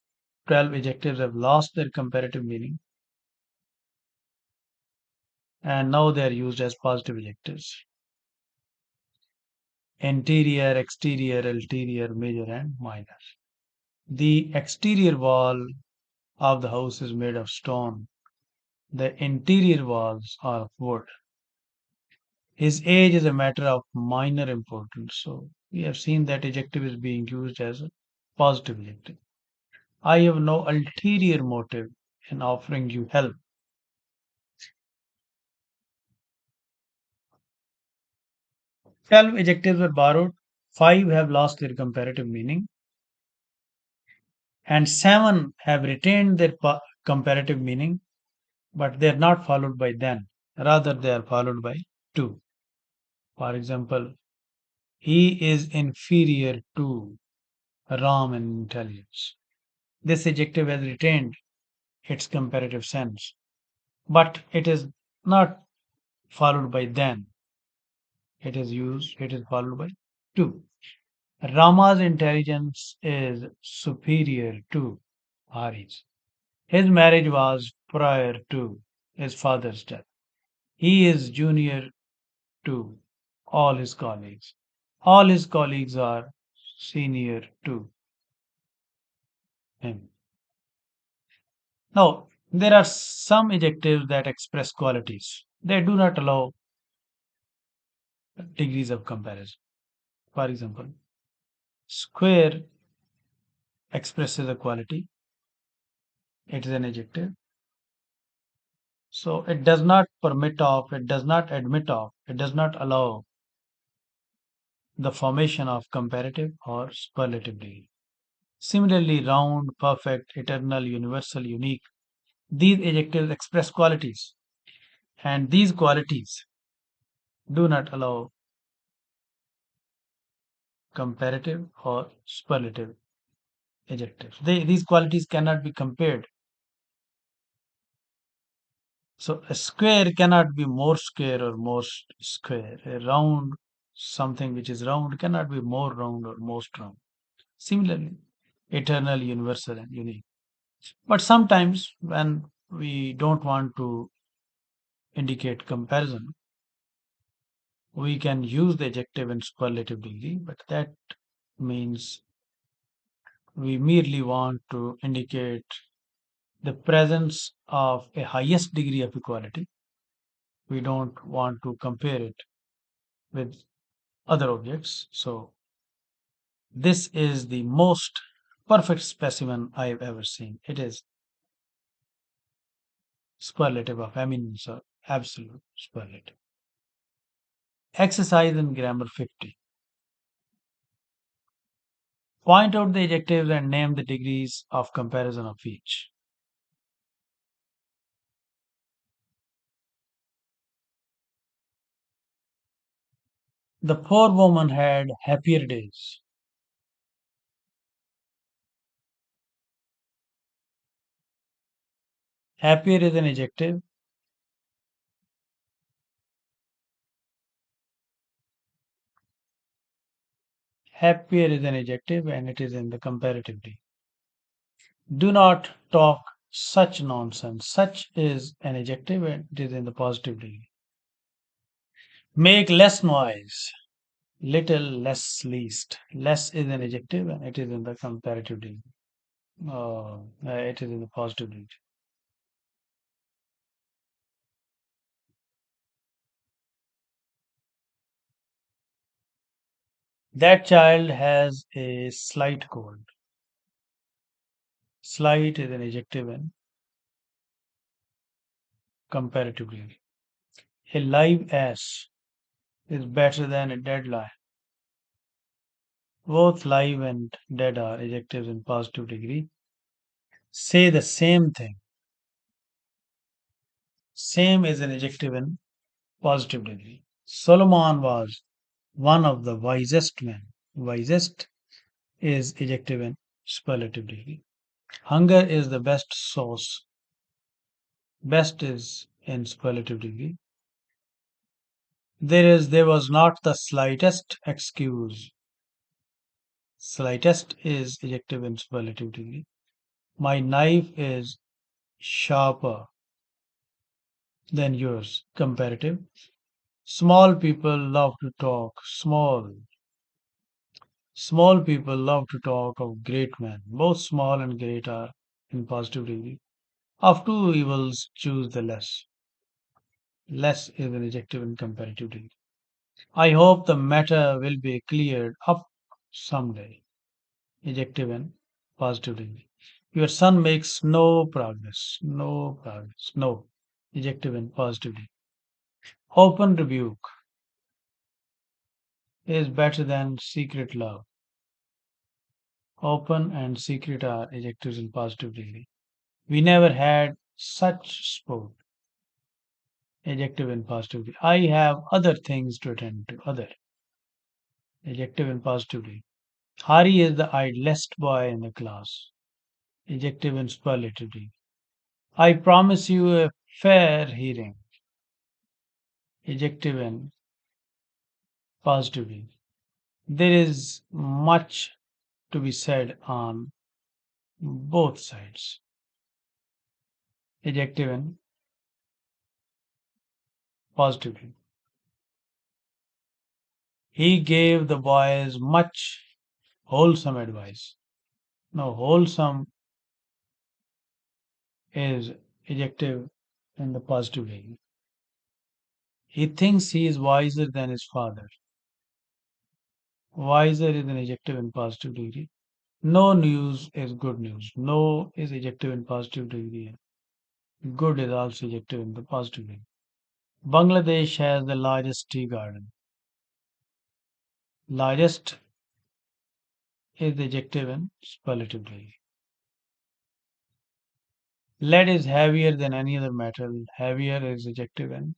A: 12 adjectives have lost their comparative meaning, and now they are used as positive adjectives: interior, exterior, ulterior, major, and minor. The exterior wall of the house is made of stone. The interior walls are of wood. His age is a matter of minor importance. So we have seen that adjective is being used as a positive adjective. I have no ulterior motive in offering you help. 12 adjectives were borrowed, 5 have lost their comparative meaning, and 7 have retained their comparative meaning, but they are not followed by then. Rather, they are followed by to. For example, he is inferior to Ram in intelligence. This adjective has retained its comparative sense, but it is not followed by then. It is followed by to. Rama's intelligence is superior to Hari's. His marriage was prior to his father's death. He is junior to all his colleagues. All his colleagues are senior to him. Now, there are some adjectives that express qualities. They do not allow degrees of comparison. For example, square expresses a quality, it is an adjective. So it does not permit of, it does not admit of, it does not allow the formation of comparative or superlative degree. Similarly, round, perfect, eternal, universal, unique, these adjectives express qualities, and these qualities do not allow comparative or superlative adjectives. These qualities cannot be compared. So a square cannot be more square or more square. A round, something which is round, cannot be more round or most round. Similarly, eternal, universal, and unique. But sometimes when we don't want to indicate comparison, we can use the adjective in superlative degree, but that means we merely want to indicate the presence of a highest degree of equality. We don't want to compare it with other objects. So this is the most perfect specimen I've ever seen. It is superlative of eminence or absolute superlative. Exercise in grammar 50. Point out the adjectives and name the degrees of comparison of each. The poor woman had happier days. Happier is an adjective. Happier is an adjective and it is in the comparative degree. Do not talk such nonsense. Such is an adjective and it is in the positive degree. Make less noise. Little, less, least. Less is an adjective and it is in the comparative degree. It is in the positive degree. That child has a slight cold. Slight is an adjective and comparative degree. A live ass is better than a dead lion. Both live and dead are adjectives in positive degree. Say the same thing. Same is an adjective in positive degree. Solomon was one of the wisest men. Wisest is adjective in superlative degree. Hunger is the best sauce. Best is in superlative degree. There was not the slightest excuse. Slightest is adjective in superlative degree. My knife is sharper than yours. Comparative. Small people love to talk. Small people love to talk of great men. Both small and great are in positive degree. Of two evils, choose the less. Less is an adjective in comparative degree. I hope the matter will be cleared up someday. Adjective in positive degree. Your son makes no progress. No progress. No. Adjective in positive degree. Open rebuke is better than secret love. Open and secret are adjectives in positive degree. We never had such sport. Adjective in positive degree. I have other things to attend to. Other. Adjective in positive degree. Hari is the idlest boy in the class. Adjective in superlative degree. I promise you a fair hearing. Adjective in positive degree. There is much to be said on both sides. Adjective in positive degree. He gave the boys much wholesome advice. Now, wholesome is adjective in the positive degree. He thinks he is wiser than his father. Wiser is an adjective in positive degree. No news is good news. No is adjective in positive degree. Good is also adjective in the positive degree. Bangladesh has the largest tea garden. Largest is the adjective in superlative degree. Lead is heavier than any other metal. Heavier is adjective and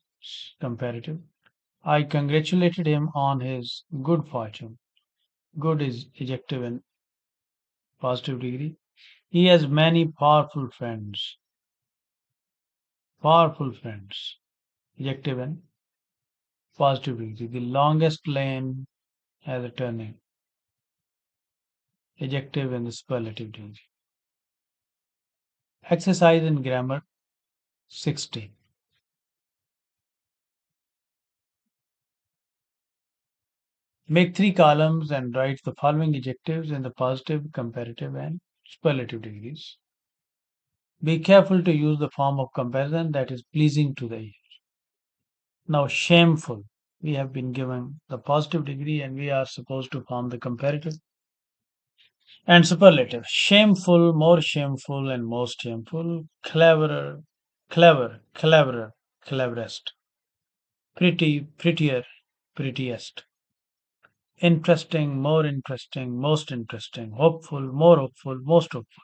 A: comparative. I congratulated him on his good fortune. Good is adjective and positive degree. He has many powerful friends. Powerful friends. Adjective and positive degree. The longest lane has a turning. Adjective and the superlative degree. Exercise in grammar 60. Make three columns and write the following adjectives in the positive, comparative, and superlative degrees. Be careful to use the form of comparison that is pleasing to the ear. Now, shameful. We have been given the positive degree and we are supposed to form the comparative and superlative. Shameful, more shameful, and most shameful. Cleverer, cleverer, cleverest. Pretty, prettier, prettiest. Interesting, more interesting, most interesting. Hopeful, more hopeful, most hopeful.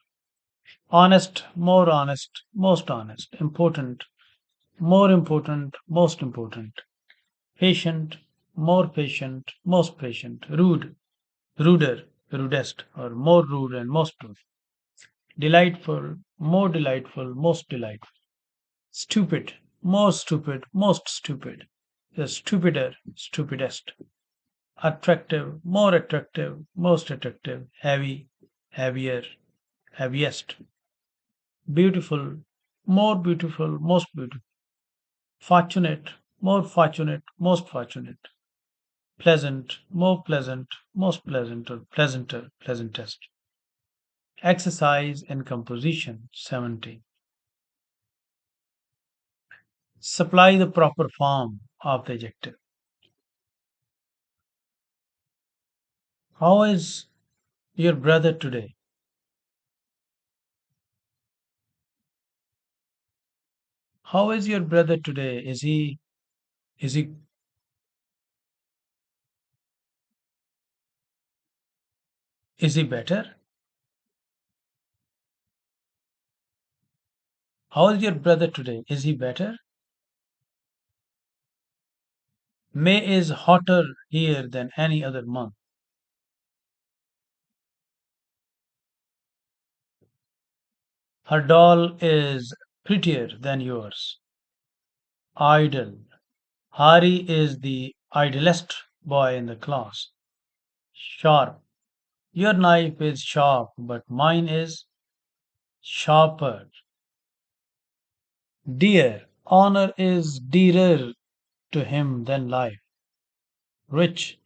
A: Honest, more honest, most honest. Important, more important, most important. Patient, more patient, most patient. Rude, ruder, rudest, or more rude and most rude. Delightful, more delightful, most delightful. Stupid, more stupid, most stupid. The stupider, stupidest. Attractive, more attractive, most attractive. Heavy, heavier, heaviest. Beautiful, more beautiful, most beautiful. Fortunate, more fortunate, most fortunate. Pleasant, more pleasant, most pleasant, or pleasanter, pleasantest. Exercise and composition 70. Supply the proper form of the adjective. How is your brother today? How is your brother today? Is he Is he better? How is your brother today? Is he better? May is hotter here than any other month. Her doll is prettier than yours. Idle. Hari is the idlest boy in the class. Sharp. Your knife is sharp, but mine is sharper. Dear. Honor is dearer to him than life. Rich.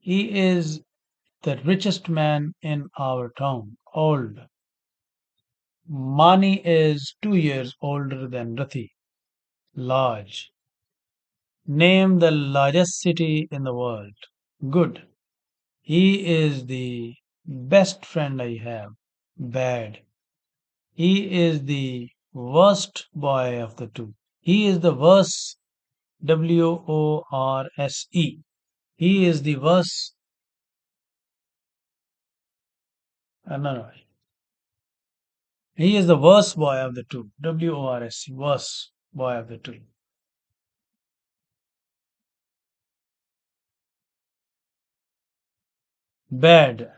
A: He is the richest man in our town. Old. Mani is 2 years older than Rati. Large. Name the largest city in the world. Good. He is the best friend I have. Bad. He is the worst boy of the two. He is the worst. Worse. He is the worst. No. He is the worst boy of the two. Worse. Worst boy of the two. Bad.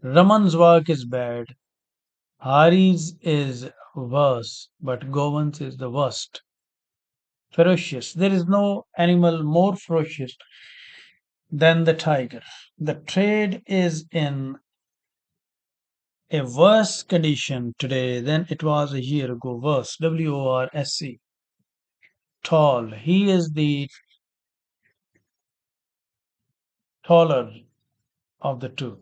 A: Raman's work is bad. Hari's is worse, but Govans is the worst. Ferocious. There is no animal more ferocious than the tiger. The trade is in a worse condition today than it was a year ago. Worse. Worse. Tall. He is the taller of the two.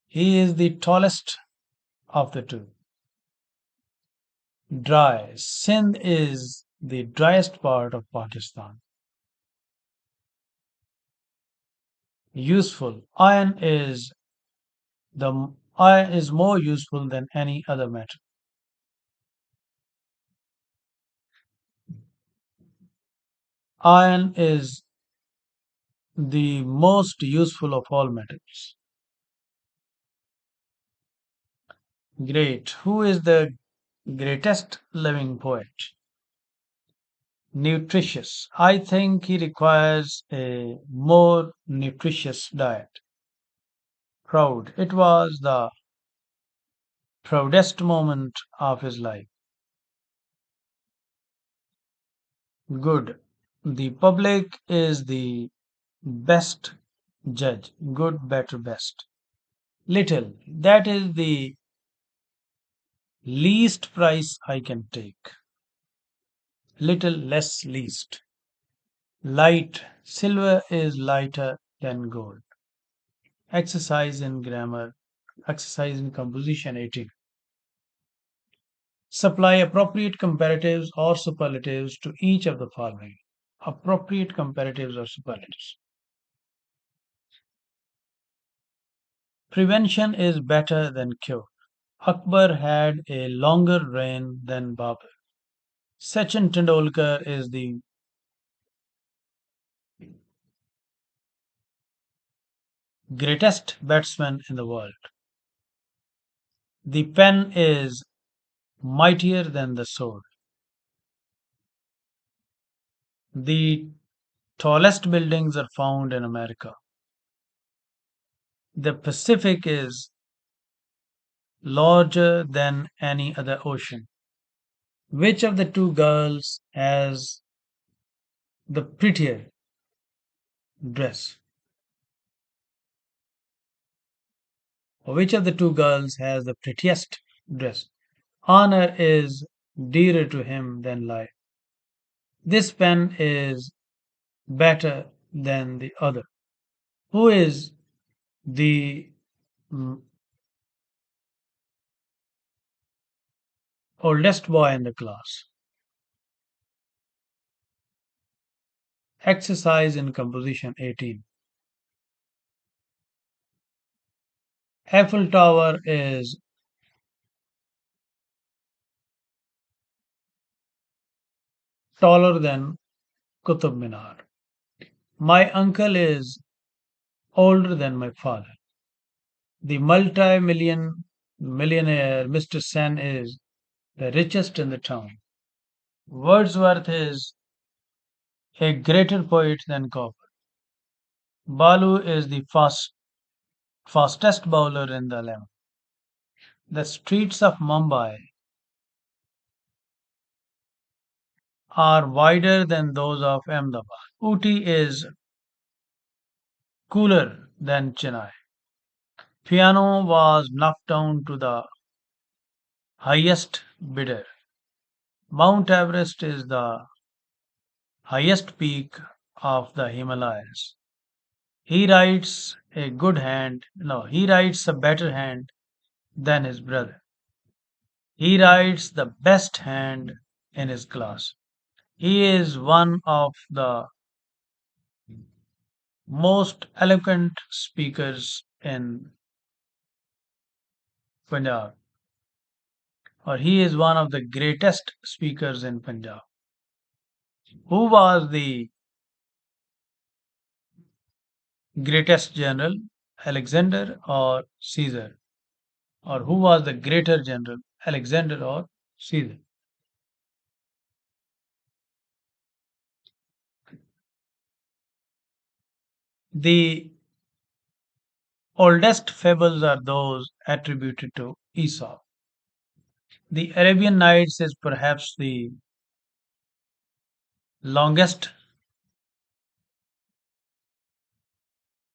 A: He is the tallest of the two. Dry. Sindh is the driest part of Pakistan. Useful. The iron is more useful than any other metal. Iron is the most useful of all metals. Great. Who is the greatest living poet? Nutritious. I think he requires a more nutritious diet. Proud. It was the proudest moment of his life. Good. The public is the best judge. Good, better, best. Little. That is the least price I can take. Little less least. Light. Silver is lighter than gold. Exercise in grammar. Exercise in composition 18. Supply appropriate comparatives or superlatives to each of the following. Appropriate comparatives or superlatives. Prevention is better than cure. Akbar had a longer reign than Babur. Sachin Tendulkar is the greatest batsman in the world. The pen is mightier than the sword. The tallest buildings are found in America. The Pacific is larger than any other ocean. Which of the two girls has the prettier dress? Or which of the two girls has the prettiest dress? Honor is dearer to him than life. This pen is better than the other. Who is the mm, oldest boy in the class? Exercise in composition 18. Eiffel Tower is taller than Qutub Minar. My uncle is older than my father. The multi-million millionaire Mr. Sen is the richest in the town. Wordsworth is a greater poet than Cowper. Balu is the fastest bowler in the 11. The streets of Mumbai are wider than those of Ahmedabad. Ooty is cooler than Chennai. Piano was knocked down to the highest bidder. Mount Everest is the highest peak of the Himalayas. He writes a better hand than his brother. He writes the best hand in his class. He is one of the most eloquent speakers in Punjab, or he is one of the greatest speakers in Punjab. Who was the greatest general, Alexander or Caesar? Or who was the greater general, Alexander or Caesar? The oldest fables are those attributed to Aesop. The Arabian Nights is perhaps the longest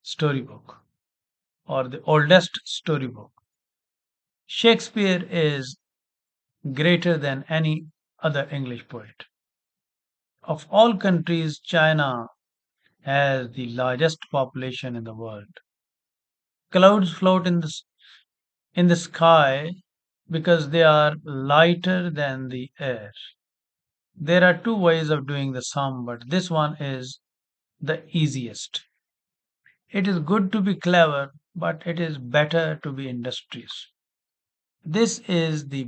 A: storybook or the oldest storybook. Shakespeare is greater than any other English poet. Of all countries, China has the largest population in the world. Clouds float in the sky because they are lighter than the air. There are two ways of doing the sum, but this one is the easiest. It is good to be clever, but it is better to be industrious. This is the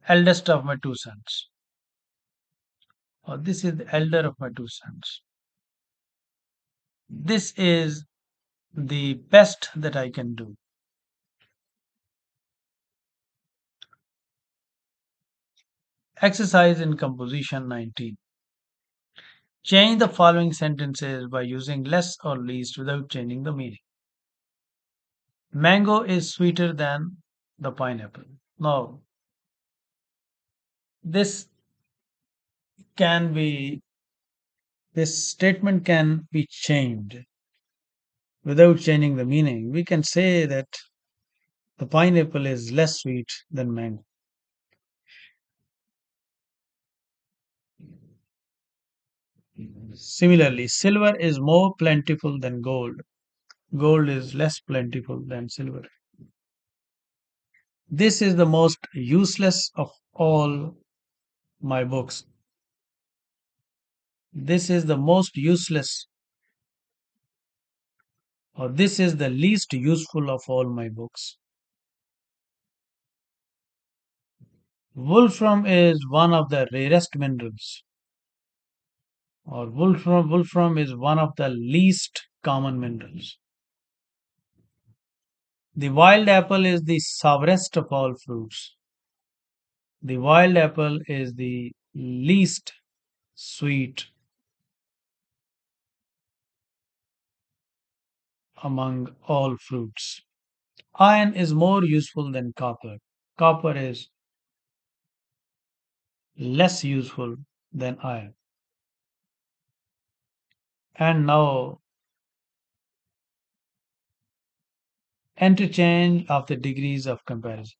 A: eldest of my two sons, or this is the elder of my two sons. This is the best that I can do. Exercise in composition 19. Change the following sentences by using less or least without changing the meaning. Mango is sweeter than the pineapple. Now, this can be this statement can be changed without changing the meaning. We can say that the pineapple is less sweet than mango. Similarly, silver is more plentiful than gold. Gold is less plentiful than silver. This is the most useless of all my books. This is the most useless, or this is the least useful of all my books. Wolfram is one of the rarest minerals, or wolfram is one of the least common minerals. The wild apple is the sourest of all fruits. The wild apple is the least sweet among all fruits. Iron is more useful than copper. Copper is less useful than iron. And now, interchange of the degrees of comparison.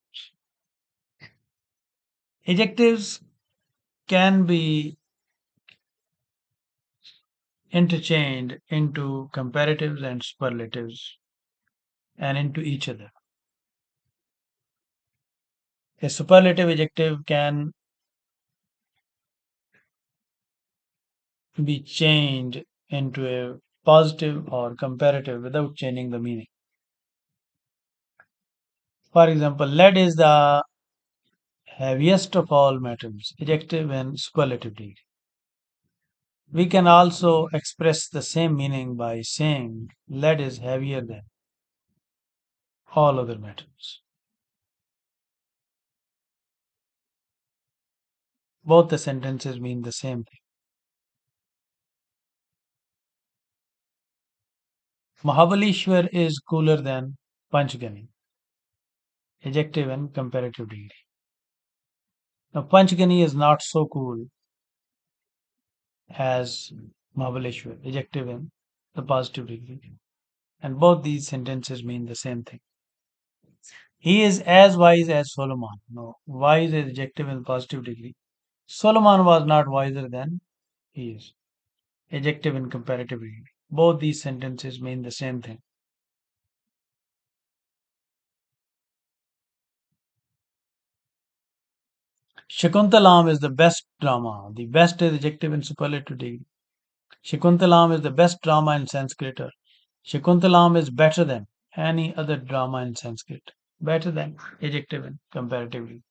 A: Adjectives can be interchanged into comparatives and superlatives and into each other. A superlative adjective can be changed into a positive or comparative without changing the meaning. For example, lead is the heaviest of all metals, adjective and superlative degree. We can also express the same meaning by saying lead is heavier than all other metals. Both the sentences mean the same thing. Mahabaleshwar is cooler than Panchgani, adjective and comparative degree. Now, Panchgani is not so cool as Mahabaleshwar, adjective and the positive degree. And both these sentences mean the same thing. He is as wise as Solomon. No, wise is adjective in positive degree. Solomon was not wiser than he is. Adjective in comparative degree. Both these sentences mean the same thing. Shakuntalam is the best drama. The best is adjective in superlative degree. Shakuntalam is the best drama in Sanskrit. Shakuntalam is better than any other drama in Sanskrit. Better than adjective in comparative degree.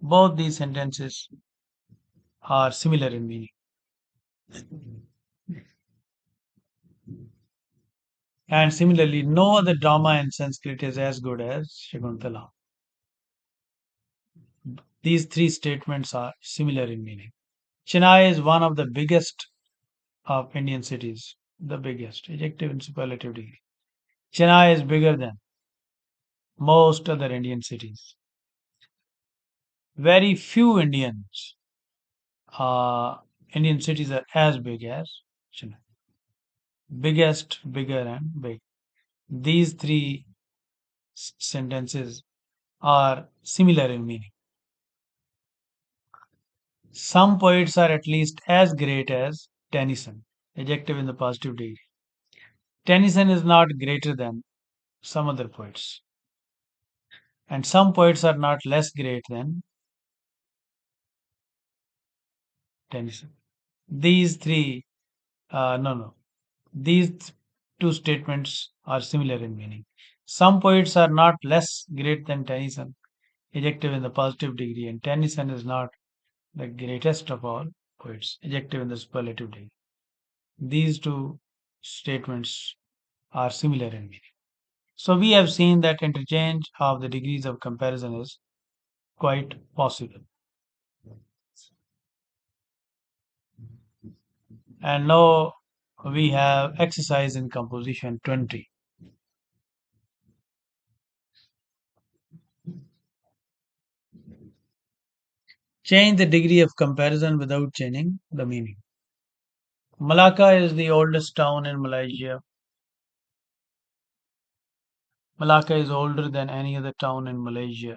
A: Both these sentences are similar in meaning. And similarly, no other drama in Sanskrit is as good as Shakuntala. These three statements are similar in meaning. Chennai is one of the biggest of Indian cities. The biggest, adjective and superlative degree. Chennai is bigger than most other Indian cities. Very few Indian cities are as big as Chennai. Biggest, bigger, and big. These three sentences are similar in meaning. Some poets are at least as great as Tennyson, adjective in the positive degree. Tennyson is not greater than some other poets, and some poets are not less great than Tennyson. These three, no, no, these two statements are similar in meaning. Some poets are not less great than Tennyson, adjective in the positive degree, and Tennyson is not the greatest of all poets, adjective in the superlative degree. These two statements are similar in meaning. So we have seen that interchange of the degrees of comparison is quite possible. And now we have exercise in composition 20. Change the degree of comparison without changing the meaning. Malacca is the oldest town in Malaysia. Malacca is older than any other town in Malaysia.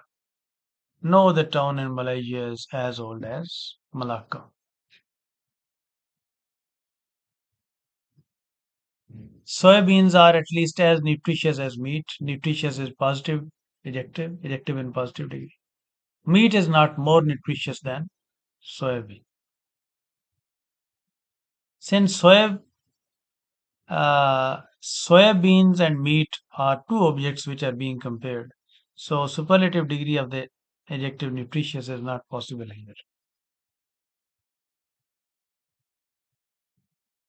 A: No other town in Malaysia is as old as Malacca. Soybeans are at least as nutritious as meat. Nutritious is positive, adjective, adjective in positive degree. Meat is not more nutritious than soybean. Since soybeans and meat are two objects which are being compared, so superlative degree of the adjective nutritious is not possible here.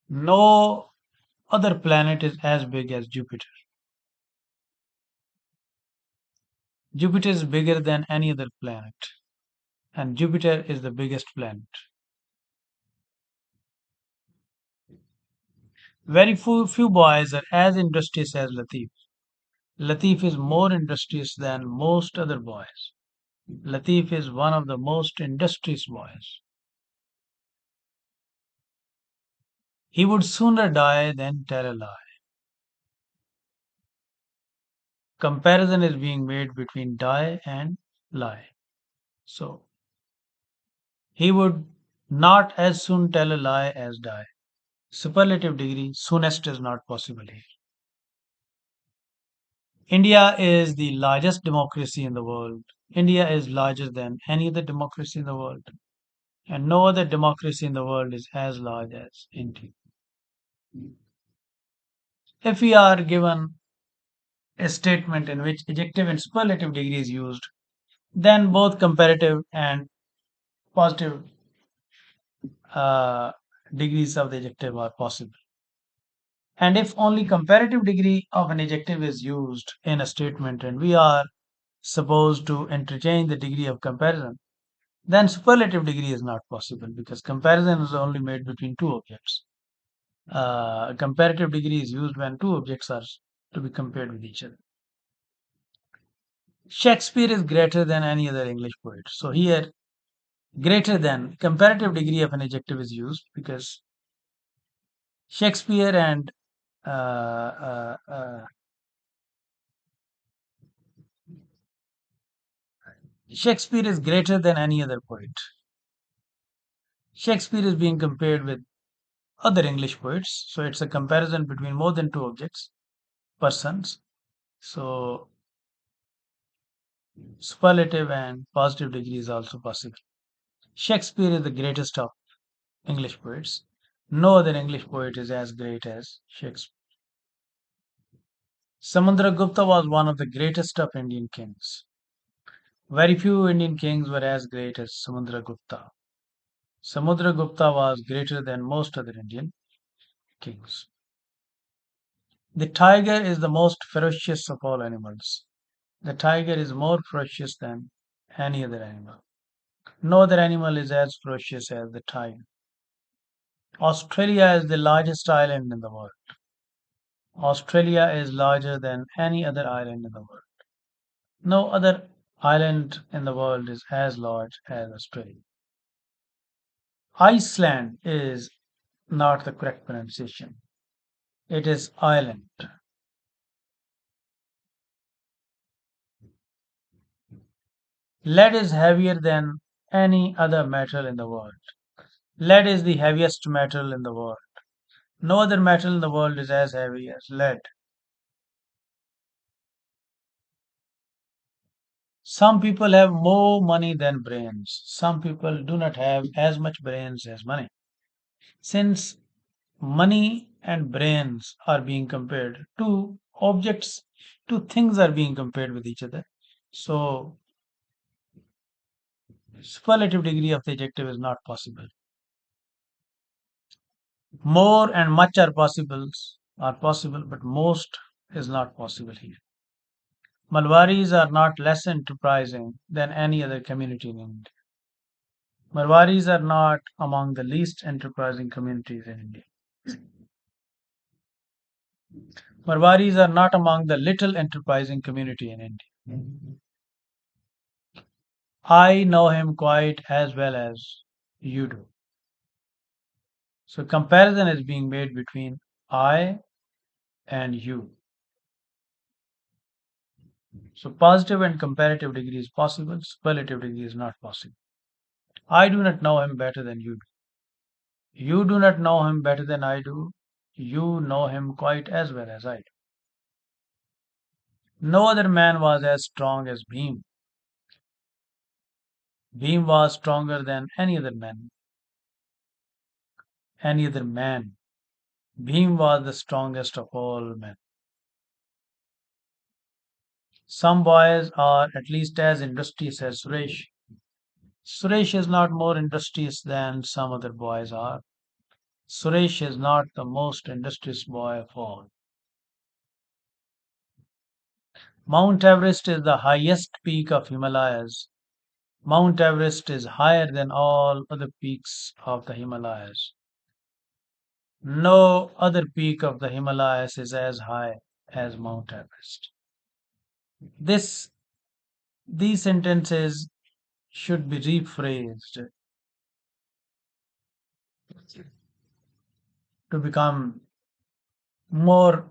A: No other planet is as big as Jupiter. Jupiter is bigger than any other planet, and Jupiter is the biggest planet. Very few boys are as industrious as Latif. Latif is more industrious than most other boys. Latif is one of the most industrious boys. He would sooner die than tell a lie. Comparison is being made between die and lie. So, he would not as soon tell a lie as die. Superlative degree, soonest is not possible here. India is the largest democracy in the world. India is larger than any other democracy in the world. And no other democracy in the world is as large as India. If we are given a statement in which adjective and superlative degree is used, then both comparative and positive uh, degrees of the adjective are possible. And if only comparative degree of an adjective is used in a statement and we are supposed to interchange the degree of comparison, then superlative degree is not possible because comparison is only made between two objects. Comparative degree is used when two objects are to be compared with each other. Shakespeare is greater than any other English poet. So here, greater than comparative degree of an adjective is used because Shakespeare and uh, Shakespeare is greater than any other poet. Shakespeare is being compared with other English poets, so it's a comparison between more than two objects, persons. So superlative and positive degree is also possible. Shakespeare is the greatest of English poets. No other English poet is as great as Shakespeare. Samudragupta was one of the greatest of Indian kings. Very few Indian kings were as great as Samudragupta. Samudragupta was greater than most other Indian kings. The tiger is the most ferocious of all animals. The tiger is more ferocious than any other animal. No other animal is as ferocious as the tiger. Australia is the largest island in the world. Australia is larger than any other island in the world. No other island in the world is as large as Australia. Iceland is not the correct pronunciation. It is island. Lead is heavier than any other metal in the world. Lead is the heaviest metal in the world. No other metal in the world is as heavy as lead. Some people have more money than brains. Some people do not have as much brains as money. Since money and brains are being compared, two objects, two things are being compared with each other. So superlative degree of the adjective is not possible. More and much are possible, but most is not possible here. Malwaris are not less enterprising than any other community in India. Marwaris are not among the least enterprising communities in India. Marwaris are not among the little enterprising community in India. I know him quite as well as you do. So comparison is being made between I and you. So positive and comparative degree is possible, superlative degree is not possible. I do not know him better than you do. You do not know him better than I do. You know him quite as well as I do. No other man was as strong as Bhim. Bhim was stronger than any other man. Bhim was the strongest of all men. Some boys are at least as industrious as Suresh. Suresh is not more industrious than some other boys are. Suresh is not the most industrious boy of all. Mount Everest is the highest peak of Himalayas. Mount Everest is higher than all other peaks of the Himalayas. No other peak of the Himalayas is as high as Mount Everest. This these sentences should be rephrased to become more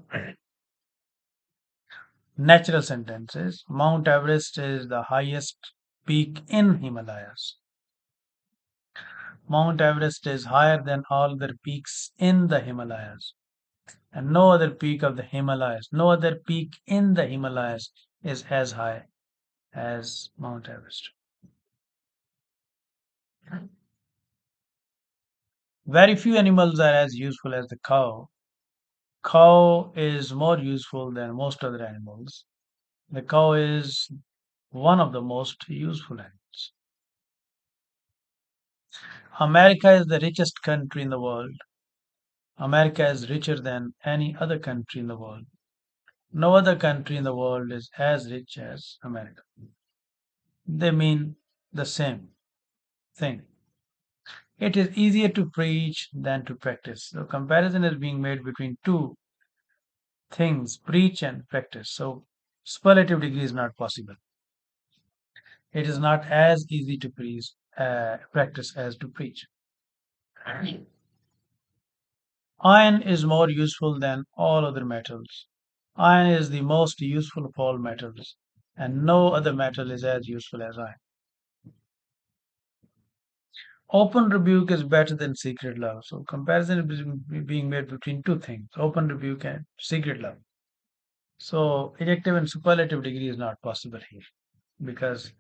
A: natural sentences. Mount Everest is the highest peak in Himalayas. Mount Everest is higher than all other peaks in the Himalayas. And no other peak of the Himalayas, no other peak in the Himalayas is as high as Mount Everest. Very few animals are as useful as the cow. Cow is more useful than most other animals. The cow is one of the most useful ends. America is the richest country in the world. America is richer than any other country in the world. No other country in the world is as rich as America. They mean the same thing. It is easier to preach than to practice. So comparison is being made between two things, preach and practice. So superlative degree is not possible. It is not as easy to practice as to preach. Iron is more useful than all other metals. Iron is the most useful of all metals, and no other metal is as useful as iron. Open rebuke is better than secret love. So comparison is being made between two things, open rebuke and secret love. So adjective and superlative degree is not possible here because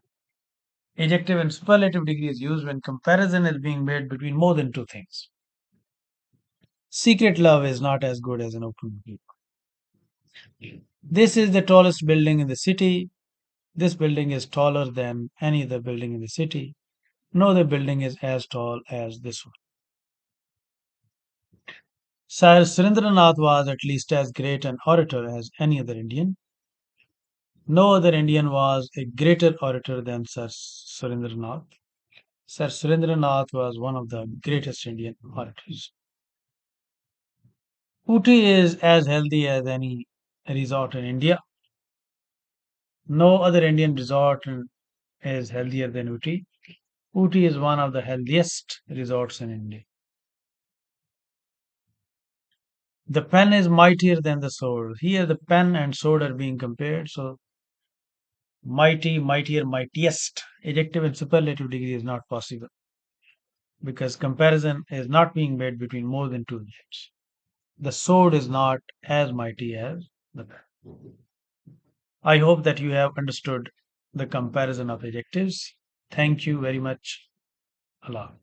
A: adjective and superlative degree is used when comparison is being made between more than two things. Secret love is not as good as an open rebuke. This is the tallest building in the city. This building is taller than any other building in the city. No other building is as tall as this one. Sir Surendranath was at least as great an orator as any other Indian. No other Indian was a greater orator than Sir Surendranath. Sir Surendranath was one of the greatest Indian orators. Ooty is as healthy as any resort in India. No other Indian resort is healthier than Ooty. Ooty is one of the healthiest resorts in India. The pen is mightier than the sword. Here, the pen and sword are being compared. So, mighty, mightier, mightiest. Adjective and superlative degree is not possible because comparison is not being made between more than two objects. The sword is not as mighty as the pen. I hope that you have understood the comparison of adjectives. Thank you very much. Allah.